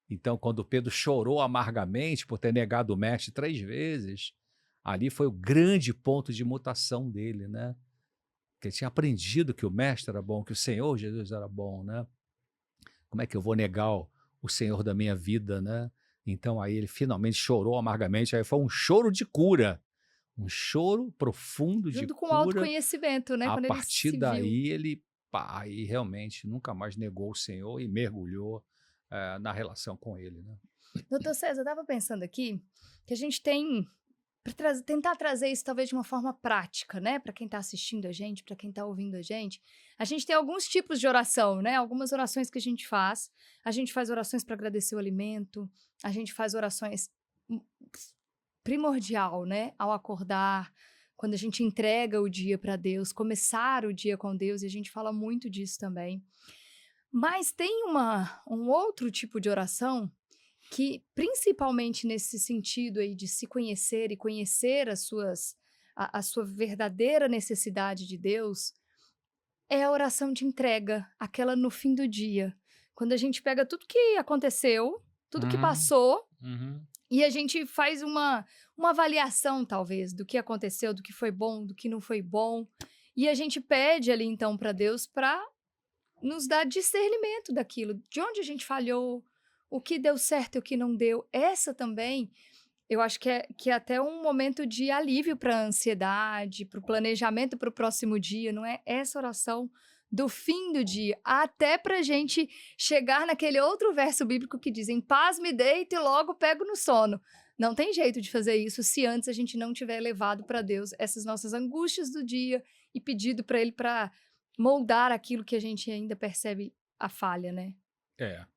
Então, quando Pedro chorou amargamente por ter negado o mestre 3 vezes, ali foi o grande ponto de mutação dele, né? Que ele tinha aprendido que o mestre era bom, que o Senhor Jesus era bom, né? Como é que eu vou negar o Senhor da minha vida, né? Então aí ele finalmente chorou amargamente, aí foi um choro de cura, um choro profundo de Junto com o cura. autoconhecimento, né, A quando ele partir se viu. daí ele, pá, aí realmente nunca mais negou o Senhor e mergulhou na relação com ele, né? Doutor César, eu estava pensando aqui que a gente tem para tentar trazer isso talvez de uma forma prática, né, para quem está assistindo a gente, para quem está ouvindo a gente tem alguns tipos de oração, né, algumas orações que a gente faz orações para agradecer o alimento, a gente faz orações hum, primordial, né, ao acordar, quando a gente entrega o dia para Deus, começar o dia com Deus, e a gente fala muito disso também. Mas tem um outro tipo de oração que, principalmente nesse sentido aí de se conhecer e conhecer a sua verdadeira necessidade de Deus, é a oração de entrega, aquela no fim do dia. Quando a gente pega tudo que aconteceu, tudo que Uhum, passou, uhum. e a gente faz uma avaliação, talvez, do que aconteceu, do que foi bom, do que não foi bom. E a gente pede ali, então, para Deus para nos dar discernimento daquilo, de onde a gente falhou, o que deu certo e o que não deu. Essa também, eu acho que é até um momento de alívio para a ansiedade, para o planejamento para o próximo dia, não é? Essa oração do fim do dia, até para a gente chegar naquele outro verso bíblico que diz: em paz me deito e logo pego no sono. Não tem jeito de fazer isso se antes a gente não tiver levado para Deus essas nossas angústias do dia e pedido para Ele para moldar aquilo que a gente ainda percebe a falha, né.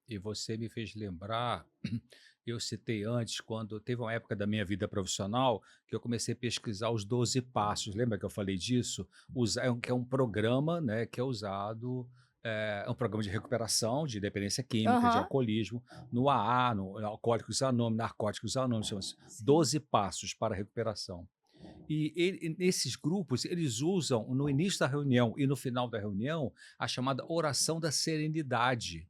E você me fez lembrar, eu citei antes, quando teve uma época da minha vida profissional que eu comecei a pesquisar os 12 passos. Lembra que eu falei disso? Que é um programa, né, que é usado, é um programa de recuperação de dependência química, de Aham. alcoolismo, no AA, no Alcoólicos Anônimos, Narcóticos Anônimos, chama-se Sim. 12 Passos para a Recuperação. E nesses grupos, eles usam no início da reunião e no final da reunião a chamada oração da serenidade,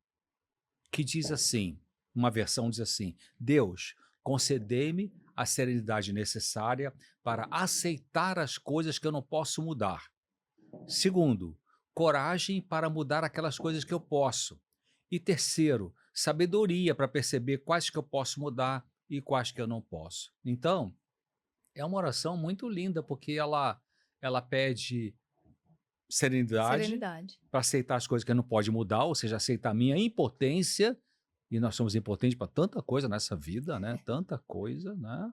que diz assim, uma versão diz assim: Deus, concedei-me a serenidade necessária para aceitar as coisas que eu não posso mudar. Segundo, coragem para mudar aquelas coisas que eu posso. E terceiro, sabedoria para perceber quais que eu posso mudar e quais que eu não posso. Então, é uma oração muito linda, porque ela pede serenidade Serenidade. para aceitar as coisas que não pode mudar, ou seja, aceitar a minha impotência, e nós somos impotentes para tanta coisa nessa vida, né? Tanta coisa, né?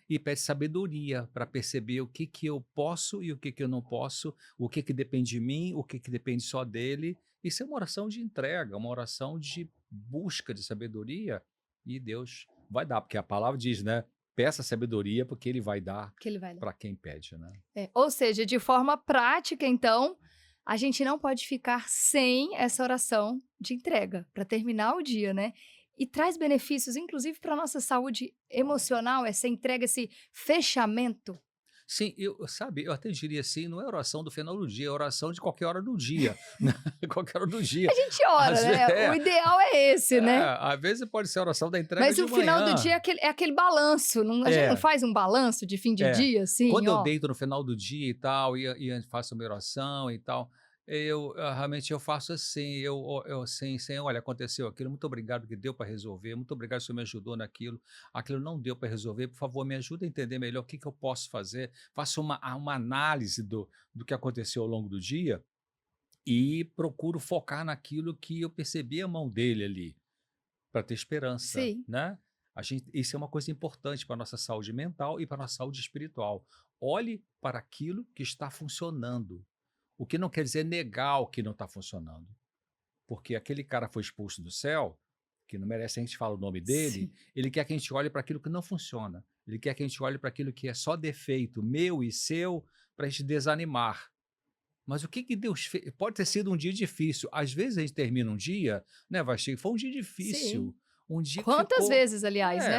E pede sabedoria para perceber o que que eu posso e o que que eu não posso, o que que depende de mim, o que que depende só dele. Isso é uma oração de entrega, uma oração de busca de sabedoria, e Deus vai dar, porque a palavra diz, né? Peça sabedoria, porque ele vai dar Que ele vai dar. para quem pede, né? Ou seja, de forma prática, então, a gente não pode ficar sem essa oração de entrega para terminar o dia, né. E traz benefícios, inclusive para nossa saúde emocional, essa entrega, esse fechamento. Sim, sabe, eu até diria assim, não é oração do final do dia, é oração de qualquer hora do dia, né, qualquer hora do dia. A gente ora, Às ve né? O ideal é esse, né? às vezes pode ser a oração da entrega Mas de o final do dia manhã. é aquele balanço. A gente não É, faz um balanço de fim de é. dia, assim, Quando eu ó. deito no final do dia e tal, e faço a minha oração e tal, realmente eu faço assim, eu assim, Senhor, olha, aconteceu aquilo, muito obrigado que deu para resolver, muito obrigado que o Senhor me ajudou naquilo, aquilo não deu para resolver, por favor, me ajuda a entender melhor o que que eu posso fazer, faço uma análise do que aconteceu ao longo do dia e procuro focar naquilo que eu percebi a mão dele ali. Para ter esperança, Sim, né. Isso é uma coisa importante para a nossa saúde mental e para a nossa saúde espiritual. Olhe para aquilo que está funcionando, o que não quer dizer negar o que não está funcionando, porque aquele cara foi expulso do céu, que não merece a gente falar o nome dele, sim, ele quer que a gente olhe para aquilo que não funciona, ele quer que a gente olhe para aquilo que é só defeito meu e seu, para a gente desanimar. Mas o que que Deus fez? Pode ter sido um dia difícil. Às vezes a gente termina um dia, né, Vasti, foi um dia sim. difícil, um dia que Quantas ficou vezes, aliás, né?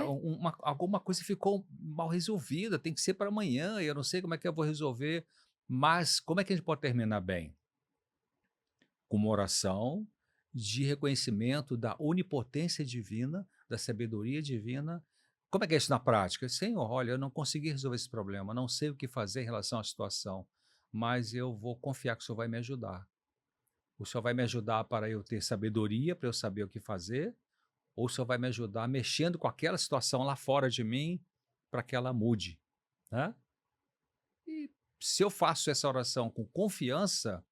alguma coisa ficou mal resolvida, tem que ser para amanhã, e eu não sei como é que eu vou resolver, mas como é que a gente pode terminar bem? Com uma oração de reconhecimento da onipotência divina, da sabedoria divina. Como é que é isso na prática? Senhor, olha, eu não consegui resolver esse problema, não sei o que fazer em relação à situação, mas eu vou confiar que o Senhor vai me ajudar. O Senhor vai me ajudar para eu ter sabedoria, para eu saber o que fazer, ou o Senhor vai me ajudar mexendo com aquela situação lá fora de mim para que ela mude, né? E se eu faço essa oração com confiança,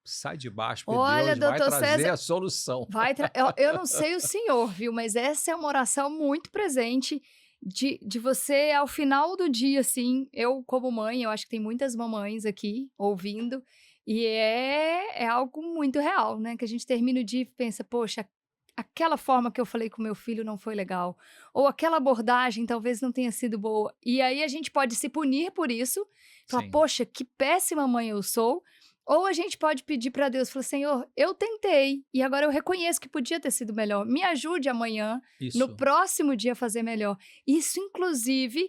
sai de baixo, porque Olha, Deus vai doutor trazer César, a solução. eu não sei o senhor, viu? Mas essa é uma oração muito presente de você, ao final do dia, assim. Eu, como mãe, eu acho que tem muitas mamães aqui ouvindo, e é algo muito real, né? Que a gente termina o dia e pensa, poxa, aquela forma que eu falei com meu filho não foi legal, ou aquela abordagem talvez não tenha sido boa. E aí a gente pode se punir por isso, falar, Sim, poxa, que péssima mãe eu sou. Ou a gente pode pedir para Deus, falar: "Senhor, eu tentei e agora eu reconheço que podia ter sido melhor. Me ajude amanhã, no isso. próximo dia a fazer melhor". Isso inclusive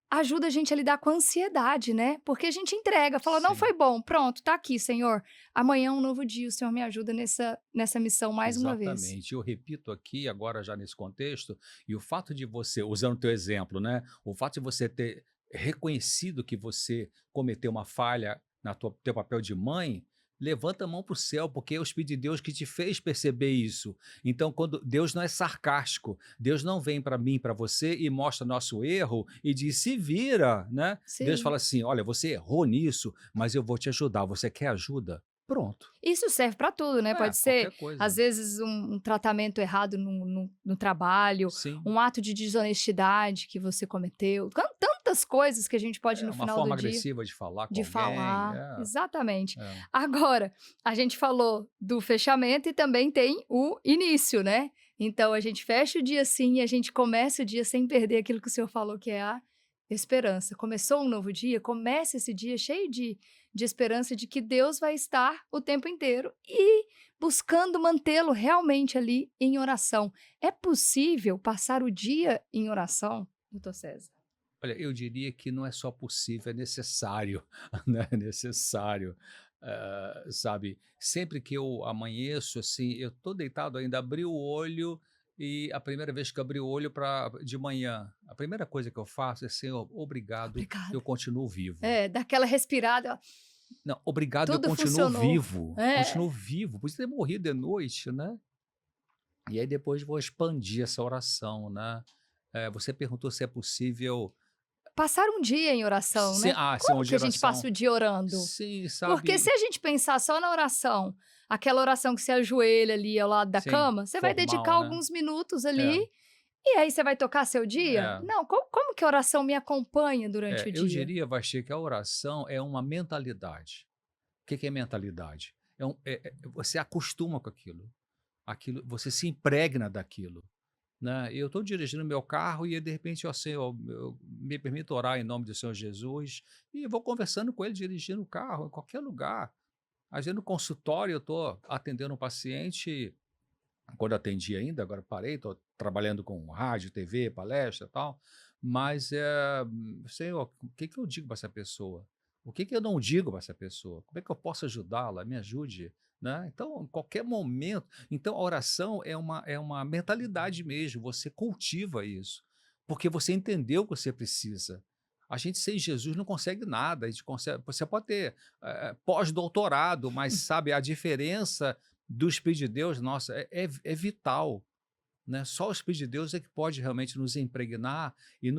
ajuda a gente a lidar com a ansiedade, né, porque a gente entrega, fala: "Não Sim, foi bom, pronto, tá aqui Senhor, amanhã é um novo dia, o Senhor me ajuda nessa missão mais uma vez". exatamente. Eu repito aqui, agora já nesse contexto, e o fato de você, usando o teu exemplo, né, o fato de você ter reconhecido que você cometeu uma falha na teu papel de mãe, levanta a mão para o céu, porque é o Espírito de Deus que te fez perceber isso. Então, quando Deus não é sarcástico, Deus não vem para mim, para você e mostra nosso erro e diz: se vira, né? Deus Sim. fala assim: olha, você errou nisso, mas eu vou te ajudar. Você quer ajuda? Pronto. Isso serve para tudo, né, É, pode ser, qualquer coisa. às vezes, um tratamento errado no trabalho, Sim. um ato de desonestidade que você cometeu, tantas coisas que a gente pode É no uma final forma do dia agressiva de falar com de alguém, falar. é, Exatamente. é. Agora, a gente falou do fechamento e também tem o início, né. Então a gente fecha o dia assim e a gente começa o dia sem perder aquilo que o senhor falou que é a esperança. Começou um novo dia, comece esse dia cheio de esperança de que Deus vai estar o tempo inteiro e buscando mantê-lo realmente ali em oração. É possível passar o dia em oração, doutor César? Olha, eu diria que não é só possível, é necessário, né, é necessário, sabe, sempre que eu amanheço, assim, eu tô deitado ainda, abri o olho e a primeira vez que eu abri o olho de manhã, a primeira coisa que eu faço é: "Senhor, obrigado, eu Obrigada. continuo vivo". É, dá aquela respirada, ó, Não, obrigado, eu tudo funcionou. continuo É. vivo, podia ter morrido de noite, né. E aí depois vou expandir essa oração, né. Você perguntou se é possível. Passar um dia em oração, né. Sim, Como uma que a gente passa geração. o dia orando? Sim, Porque se sabe, a gente pensar só na oração, aquela oração que você ajoelha ali ao lado da sim, cama, você vai dedicar formal, né. alguns minutos ali, É, e aí você vai tocar seu dia? é, Não, como que a oração me acompanha durante o eu dia? diria, Vasti, que a oração é uma mentalidade. O que que é mentalidade? Você acostuma com aquilo você se impregna daquilo, né. Eu estou dirigindo meu carro e de repente, ó Senhor, eu me permito orar em nome do Senhor Jesus, e vou conversando com ele dirigindo o carro, em qualquer lugar. Às vezes no consultório eu estou atendendo um paciente. Quando atendi ainda, agora parei, estou trabalhando com rádio, TV, palestra e tal, Mas, Senhor, o que que eu digo para essa pessoa? O que que eu não digo para essa pessoa? Como é que eu posso ajudá-la? Me ajude, né? Então, em qualquer momento, então a oração é uma mentalidade mesmo, você cultiva isso, porque você entendeu o que você precisa. A gente sem Jesus não consegue nada, a gente consegue, você pode ter pós-doutorado, mas sabe, a diferença do Espírito de Deus, nossa, é vital, né? Só o Espírito de Deus é que pode realmente nos impregnar e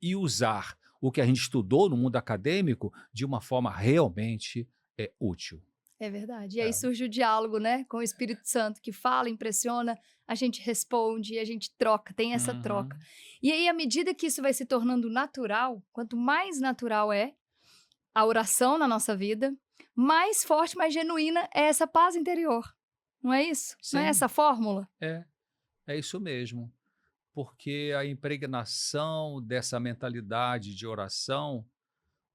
e usar o que a gente estudou no mundo acadêmico de uma forma realmente útil. É verdade. E aí É. surge o diálogo, né, com o Espírito Santo que fala, impressiona, a gente responde e a gente troca, tem essa troca. Uhum. E aí, à medida que isso vai se tornando natural, quanto mais natural é a oração na nossa vida, mais forte, mais genuína é essa paz interior. Não é isso? Não é Sim, essa fórmula? é, é isso mesmo. Porque a impregnação dessa mentalidade de oração,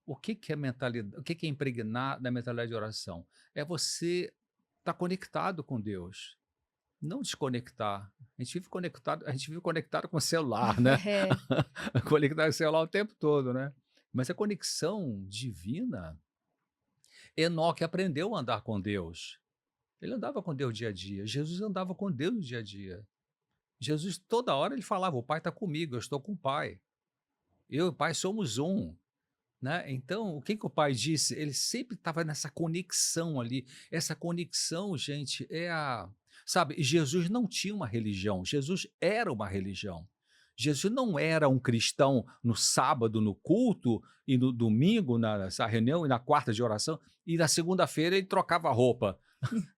o que que é mentalidade, o que que é impregnar da mentalidade de oração? É você estar conectado com Deus, não desconectar. A gente vive conectado com o celular, né? É, Conectado com o celular o tempo todo, né? Mas a conexão divina, Enoque aprendeu a andar com Deus. Ele andava com Deus dia a dia. Jesus andava com Deus no dia a dia. Jesus, toda hora, ele falava: o Pai está comigo, eu estou com o Pai. Eu e o Pai somos um. Né? Então, o que que o pai disse? Ele sempre estava nessa conexão ali. Essa conexão, gente, Sabe, Jesus não tinha uma religião, Jesus era uma religião. Jesus não era um cristão no sábado, no culto, e no domingo, nessa reunião, e na quarta de oração, e na segunda-feira ele trocava roupa.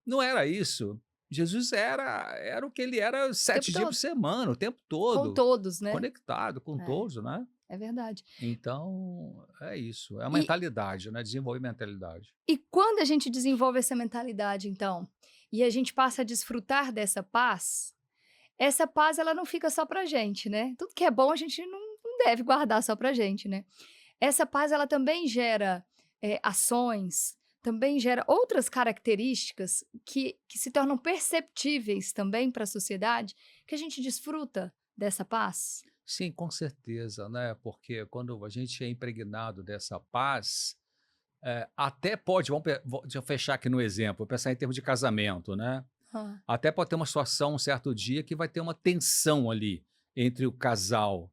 Não era isso. Jesus era o que ele era o tempo 7 dias por todo. semana, o tempo Com todo, todos, né? conectado com É, todos, né? é verdade. Então, é isso, é uma E, mentalidade, né, desenvolver mentalidade. e quando a gente desenvolve essa mentalidade, então, e a gente passa a desfrutar dessa paz, essa paz ela não fica só pra gente, né? Tudo que é bom a gente não deve guardar só pra gente, né? Essa paz ela também gera ações, também gera outras características que se tornam perceptíveis também para a sociedade, que a gente desfruta dessa paz. Sim, com certeza, né, porque quando a gente é impregnado dessa paz, até pode deixa eu fechar aqui no exemplo, vou pensar em termos de casamento, né, Ah, até pode ter uma situação um certo dia que vai ter uma tensão ali entre o casal,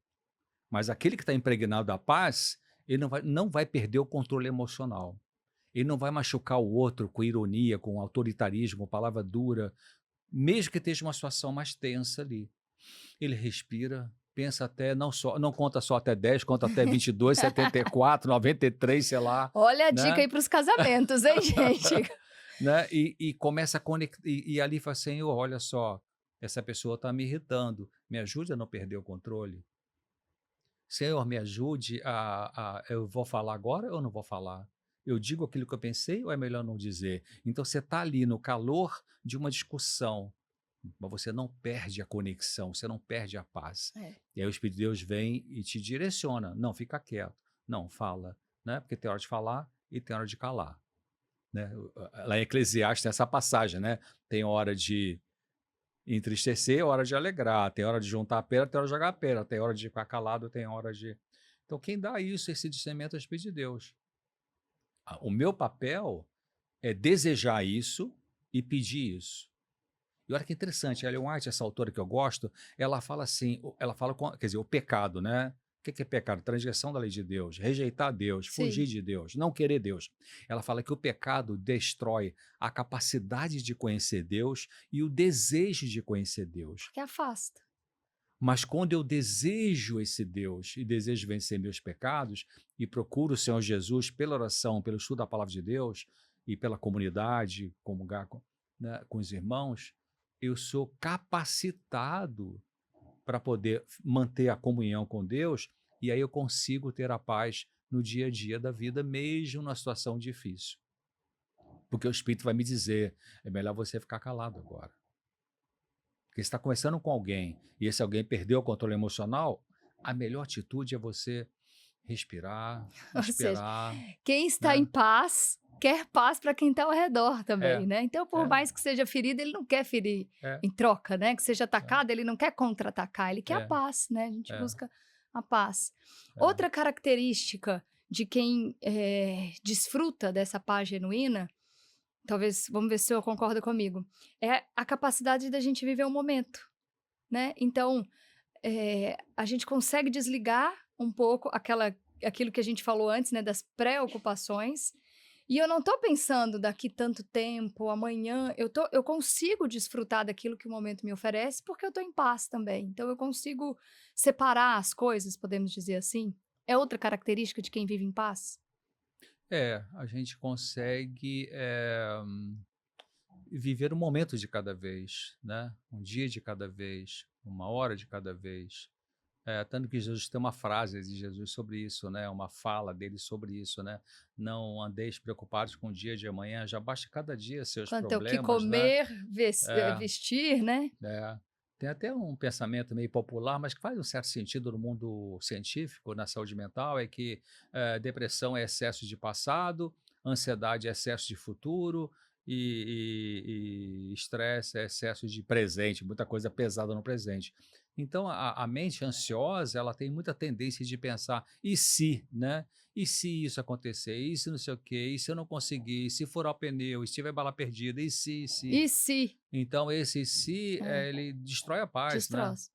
mas aquele que está impregnado da paz, ele não vai perder o controle emocional. Ele não vai machucar o outro com ironia, com autoritarismo, palavra dura, mesmo que esteja uma situação mais tensa ali. Ele respira, pensa até, não conta só até 10, conta até 22, 74, 93, sei lá, olha a dica né? aí para os casamentos, hein, gente? Né? E começa a conectar, e ali fala: Senhor, olha só, essa pessoa está me irritando, me ajude a não perder o controle. Senhor, me ajude eu vou falar agora ou não vou falar? Eu digo aquilo que eu pensei ou é melhor não dizer? Então você está ali no calor de uma discussão, mas você não perde a conexão, você não perde a paz. É. E aí o Espírito de Deus vem e te direciona. Não, fica quieto. Não, fala. Né? Porque tem hora de falar e tem hora de calar. Né? Lá em Eclesiastes tem essa passagem, né? Tem hora de entristecer, hora de alegrar, tem hora de juntar a pera, tem hora de jogar a pera, tem hora de ficar calado, tem hora de... Então quem dá isso, esse discernimento é o Espírito de Deus. O meu papel é desejar isso e pedir isso. E olha que interessante, a Ellen White, essa autora que eu gosto, ela fala assim, quer dizer, o pecado, né? O que é pecado? Transgressão da lei de Deus, rejeitar Deus, Sim, fugir de Deus, não querer Deus. Ela fala que o pecado destrói a capacidade de conhecer Deus e o desejo de conhecer Deus. porque afasta. Mas quando eu desejo esse Deus e desejo vencer meus pecados e procuro o Senhor Jesus pela oração, pelo estudo da palavra de Deus e pela comunidade, comungar né, com os irmãos, eu sou capacitado para poder manter a comunhão com Deus e aí eu consigo ter a paz no dia a dia da vida, mesmo na situação difícil. Porque o Espírito vai me dizer, é melhor você ficar calado agora. Porque você está conversando com alguém e esse alguém perdeu o controle emocional, a melhor atitude é você respirar, Ou seja, esperar, quem está em né? paz quer paz para quem está ao redor também, É, né? Então, por é, mais que seja ferido, ele não quer ferir é, em troca, né? Que seja é, atacado, ele não quer contra-atacar, ele quer a é, paz, né? A gente é. busca a paz. É. Outra característica de quem desfruta dessa paz genuína, talvez, vamos ver se eu concorda comigo, é a capacidade da gente viver o momento, né? Então, a gente consegue desligar um pouco aquilo que a gente falou antes, né, das preocupações. E eu não estou pensando daqui tanto tempo, amanhã, eu consigo desfrutar daquilo que o momento me oferece, porque eu estou em paz também. Então eu consigo separar as coisas, podemos dizer assim. É outra característica de quem vive em paz? A gente consegue viver um momento de cada vez, né? Um dia de cada vez, uma hora de cada vez. Tanto que Jesus tem uma frase de Jesus sobre isso, né? Uma fala dele sobre isso, né? Não andeis preocupados com o dia de amanhã, já basta cada dia seus Quanto ao que problemas, né? comer, É, vestir, né? é. Tem até um pensamento meio popular, mas que faz um certo sentido no mundo científico, na saúde mental, é que depressão é excesso de passado, ansiedade é excesso de futuro e estresse é excesso de presente, muita coisa pesada no presente. Então, a mente ansiosa, ela tem muita tendência de pensar, e se, né? E se isso acontecer? E se não sei o quê? E se eu não conseguir? E se furar o pneu? E se tiver bala perdida? E se, e se? E se Então esse "se", é, ele destrói a paz, né. destroça?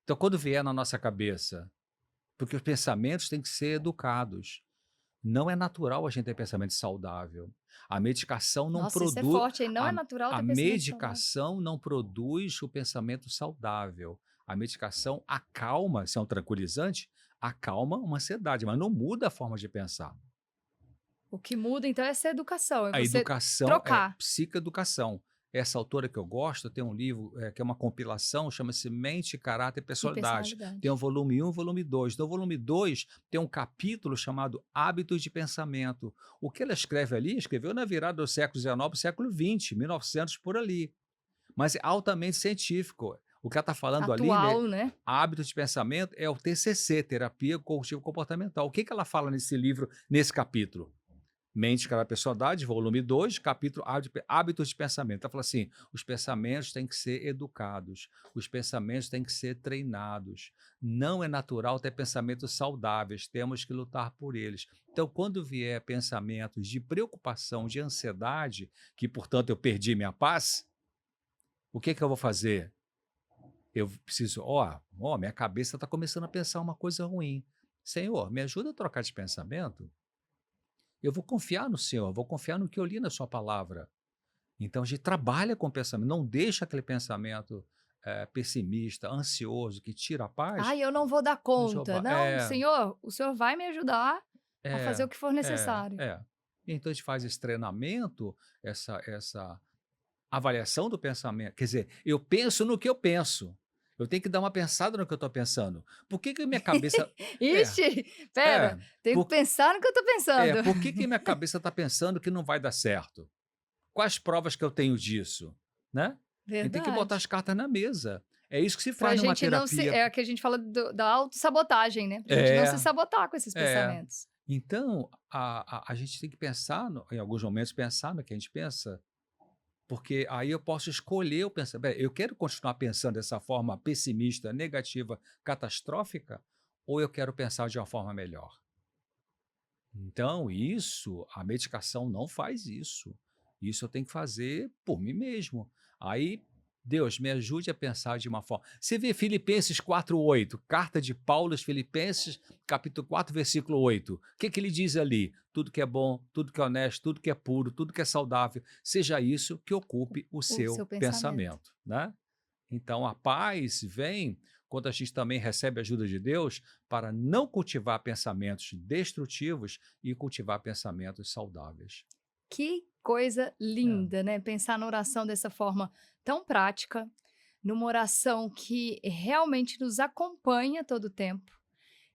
Então quando vier na nossa cabeça, porque os pensamentos têm que ser educados, não é natural a gente ter pensamento saudável. A medicação não Nossa, isso é produz forte, hein? Não é a natural a ter pensamento saudável. medicação não produz o pensamento saudável. A medicação acalma, se é um tranquilizante, acalma uma ansiedade, mas não muda a forma de pensar. O que muda, então, é essa educação, é A você educação é trocar. psicoeducação. Essa autora que eu gosto tem um livro, que é uma compilação, chama-se Mente, Caráter e E Personalidade. Tem o personalidade. volume 1 e o volume 2. No volume 2 tem um capítulo chamado Hábitos de Pensamento. O que ela escreve ali, escreveu na virada do século XIX para o século XX, 1900 por ali. Mas é altamente científico. O que ela está falando ali, né, Atual, né? hábitos de pensamento, é o TCC, Terapia Cognitivo Comportamental. O que ela fala nesse livro, nesse capítulo? Mente, Caráter e Personalidade, volume 2, capítulo Hábitos de Pensamento. Ela fala assim: os pensamentos têm que ser educados, os pensamentos têm que ser treinados. Não é natural ter pensamentos saudáveis, temos que lutar por eles. Então, quando vier pensamentos de preocupação, de ansiedade, que portanto eu perdi minha paz, o que eu vou fazer? Eu preciso, minha cabeça está começando a pensar uma coisa ruim. Senhor, me ajuda a trocar de pensamento? Eu vou confiar no Senhor, vou confiar no que eu li na sua palavra. Então a gente trabalha com o pensamento, não deixa aquele pensamento pessimista, ansioso, que tira a paz, "Ai, eu não vou dar nos conta". roubar. Não, Senhor, o Senhor vai me ajudar a fazer É, o que for necessário. é. Então a gente faz esse treinamento, essa avaliação do pensamento. Quer dizer, eu penso no que eu penso. Eu tenho que dar uma pensada no que eu estou pensando. Por que que minha cabeça... É, Ixi, espera, é. tenho que Por, pensar no que eu tô pensando. por que que minha cabeça está pensando que não vai dar certo? Quais provas que eu tenho disso, né? A gente tem que botar as Verdade. cartas na mesa. É isso que se Pra faz numa gente não se terapia. é o que a gente fala da autossabotagem, né, pra gente não se É, sabotar com esses é. pensamentos. Então, a gente tem que pensar, em alguns momentos, pensar no que a gente pensa, porque aí eu posso escolher o pensamento. Eu quero continuar pensando dessa forma pessimista, negativa, catastrófica, ou eu quero pensar de uma forma melhor? Então, a medicação não faz isso. Isso eu tenho que fazer por mim mesmo. Aí, Deus, me ajude a pensar de uma forma. Você vê Filipenses 4:8, carta de Paulo aos Filipenses, capítulo 4, versículo 8. O que que ele diz ali? Tudo que é bom, tudo que é honesto, tudo que é puro, tudo que é saudável, seja isso que ocupe o O seu seu pensamento. pensamento, né? Então, a paz vem quando a gente também recebe a ajuda de Deus para não cultivar pensamentos destrutivos e cultivar pensamentos saudáveis. Que coisa É. linda, né, pensar na oração dessa forma tão prática, numa oração que realmente nos acompanha todo o tempo,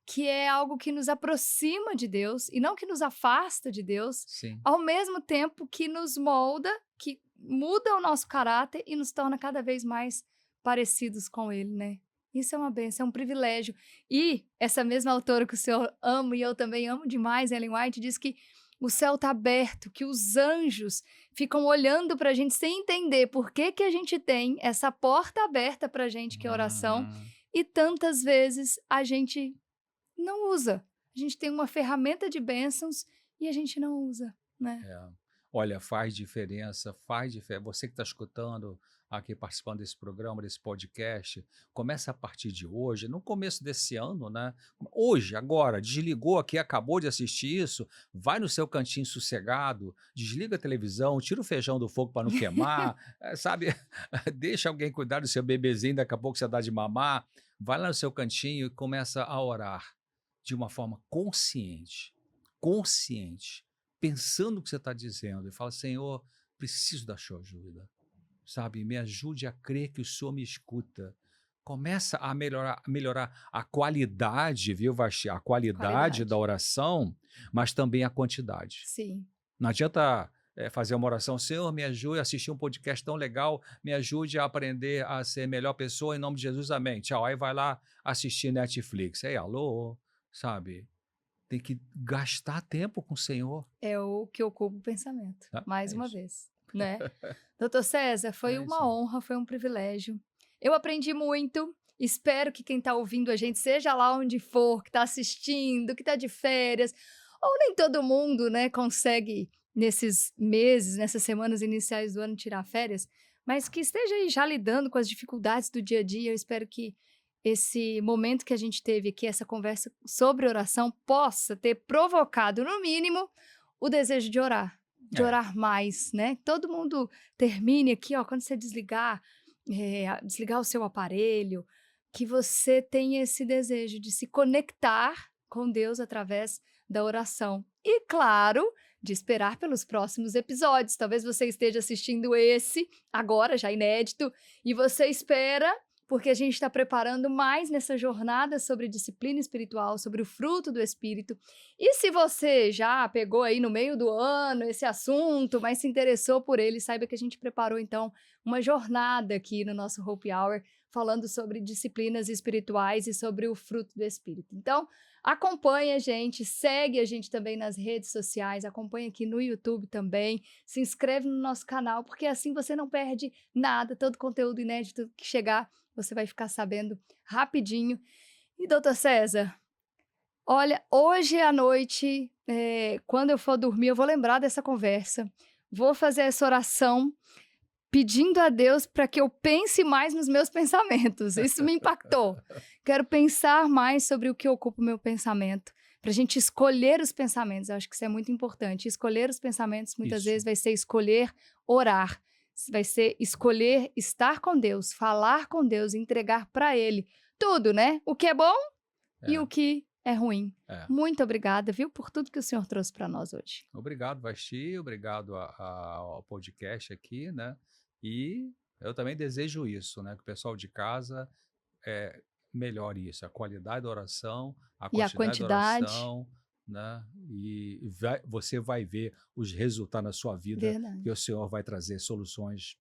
que é algo que nos aproxima de Deus e não que nos afasta de Deus, Sim. ao mesmo tempo que nos molda, que muda o nosso caráter e nos torna cada vez mais parecidos com Ele, né. Isso é uma bênção, é um privilégio. E essa mesma autora que o senhor ama e eu também amo demais, Ellen White, diz que o céu está aberto, que os anjos ficam olhando para a gente sem entender por que que a gente tem essa porta aberta para a gente, que é a oração, Uhum. e tantas vezes a gente não usa. A gente tem uma ferramenta de bênçãos e a gente não usa, né? Olha, faz diferença, faz diferença. Você que está escutando aqui, participando desse programa, desse podcast, começa a partir de hoje, no começo desse ano, né? Hoje, agora, desligou aqui, acabou de assistir isso, vai no seu cantinho sossegado, desliga a televisão, tira o feijão do fogo para não queimar, sabe? Deixa alguém cuidar do seu bebezinho, daqui a pouco você dá de mamar, vai lá no seu cantinho e começa a orar de uma forma consciente, pensando o que você está dizendo, e fala, Senhor, preciso da sua ajuda, sabe? Me ajude a crer que o Senhor me escuta. Começa a melhorar a qualidade, viu, Vasti? A qualidade da oração, mas também a quantidade. Sim. Não adianta fazer uma oração, Senhor, me ajude a assistir um podcast tão legal, me ajude a aprender a ser melhor pessoa, em nome de Jesus, amém. Tchau. Aí vai lá assistir Netflix. Aí, alô, sabe? Tem que gastar tempo com o Senhor. É o que ocupa o pensamento, mais uma isso. vez, né? Doutor César, foi uma honra, foi um privilégio. Eu aprendi muito, espero que quem está ouvindo a gente, seja lá onde for, que está assistindo, que está de férias, ou nem todo mundo, né, consegue nesses meses, nessas semanas iniciais do ano tirar férias, mas que esteja aí já lidando com as dificuldades do dia a dia. Eu espero que esse momento que a gente teve aqui, essa conversa sobre oração, possa ter provocado, no mínimo, o desejo de orar mais, né? Todo mundo termine aqui, ó, quando você desligar o seu aparelho, que você tenha esse desejo de se conectar com Deus através da oração. E, claro, de esperar pelos próximos episódios. Talvez você esteja assistindo esse, agora, já inédito, e você espera, porque a gente está preparando mais nessa jornada sobre disciplina espiritual, sobre o fruto do Espírito. E se você já pegou aí no meio do ano esse assunto, mas se interessou por ele, saiba que a gente preparou, então, uma jornada aqui no nosso Hope Hour, falando sobre disciplinas espirituais e sobre o fruto do Espírito. Então, acompanhe a gente, segue a gente também nas redes sociais, acompanhe aqui no YouTube também, se inscreve no nosso canal, porque assim você não perde nada, todo conteúdo inédito que chegar, você vai ficar sabendo rapidinho. E, doutor César, olha, hoje à noite, quando eu for dormir, eu vou lembrar dessa conversa, vou fazer essa oração, pedindo a Deus para que eu pense mais nos meus pensamentos. Isso me impactou. Quero pensar mais sobre o que ocupa o meu pensamento, para a gente escolher os pensamentos. Eu acho que isso é muito importante. Escolher os pensamentos, muitas vezes, vai ser escolher orar. Vai ser escolher estar com Deus, falar com Deus, entregar para Ele tudo, né? O que é bom e o que é ruim. Muito obrigada, viu, por tudo que o senhor trouxe para nós hoje. Obrigado, Vasti. Obrigado ao podcast aqui, né? E eu também desejo isso, né? Que o pessoal de casa melhore isso, a qualidade da oração, a quantidade da oração, né? E você vai ver os resultados na sua vida. Verdade. Que o Senhor vai trazer soluções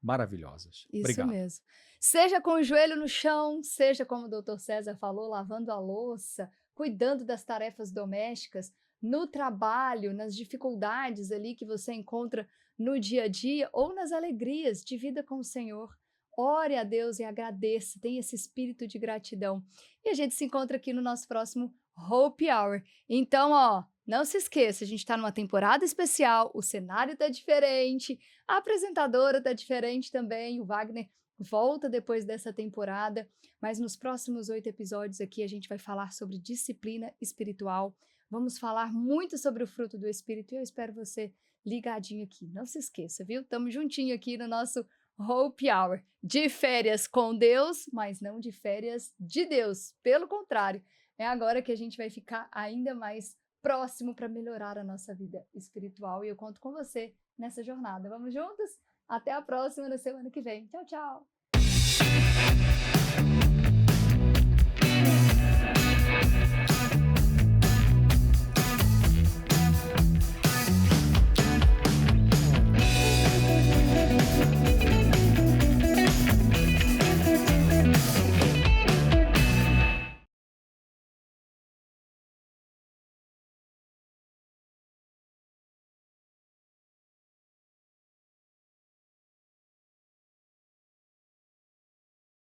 maravilhosas. Isso Obrigado. mesmo. Seja com o joelho no chão, seja como o doutor César falou, lavando a louça, cuidando das tarefas domésticas, no trabalho, nas dificuldades ali que você encontra no dia a dia ou nas alegrias de vida com o Senhor. Ore a Deus e agradeça, tenha esse espírito de gratidão. E a gente se encontra aqui no nosso próximo Hope Hour. Então, ó, não se esqueça, a gente está numa temporada especial, o cenário está diferente, a apresentadora está diferente também, o Wagner volta depois dessa temporada, mas nos próximos 8 episódios aqui a gente vai falar sobre disciplina espiritual, vamos falar muito sobre o fruto do Espírito e eu espero você ligadinho aqui. Não se esqueça, viu? Estamos juntinho aqui no nosso Hope Hour. De férias com Deus, mas não de férias de Deus. Pelo contrário, é agora que a gente vai ficar ainda mais próximo para melhorar a nossa vida espiritual e eu conto com você nessa jornada. Vamos juntos? Até a próxima, na semana que vem. Tchau, tchau!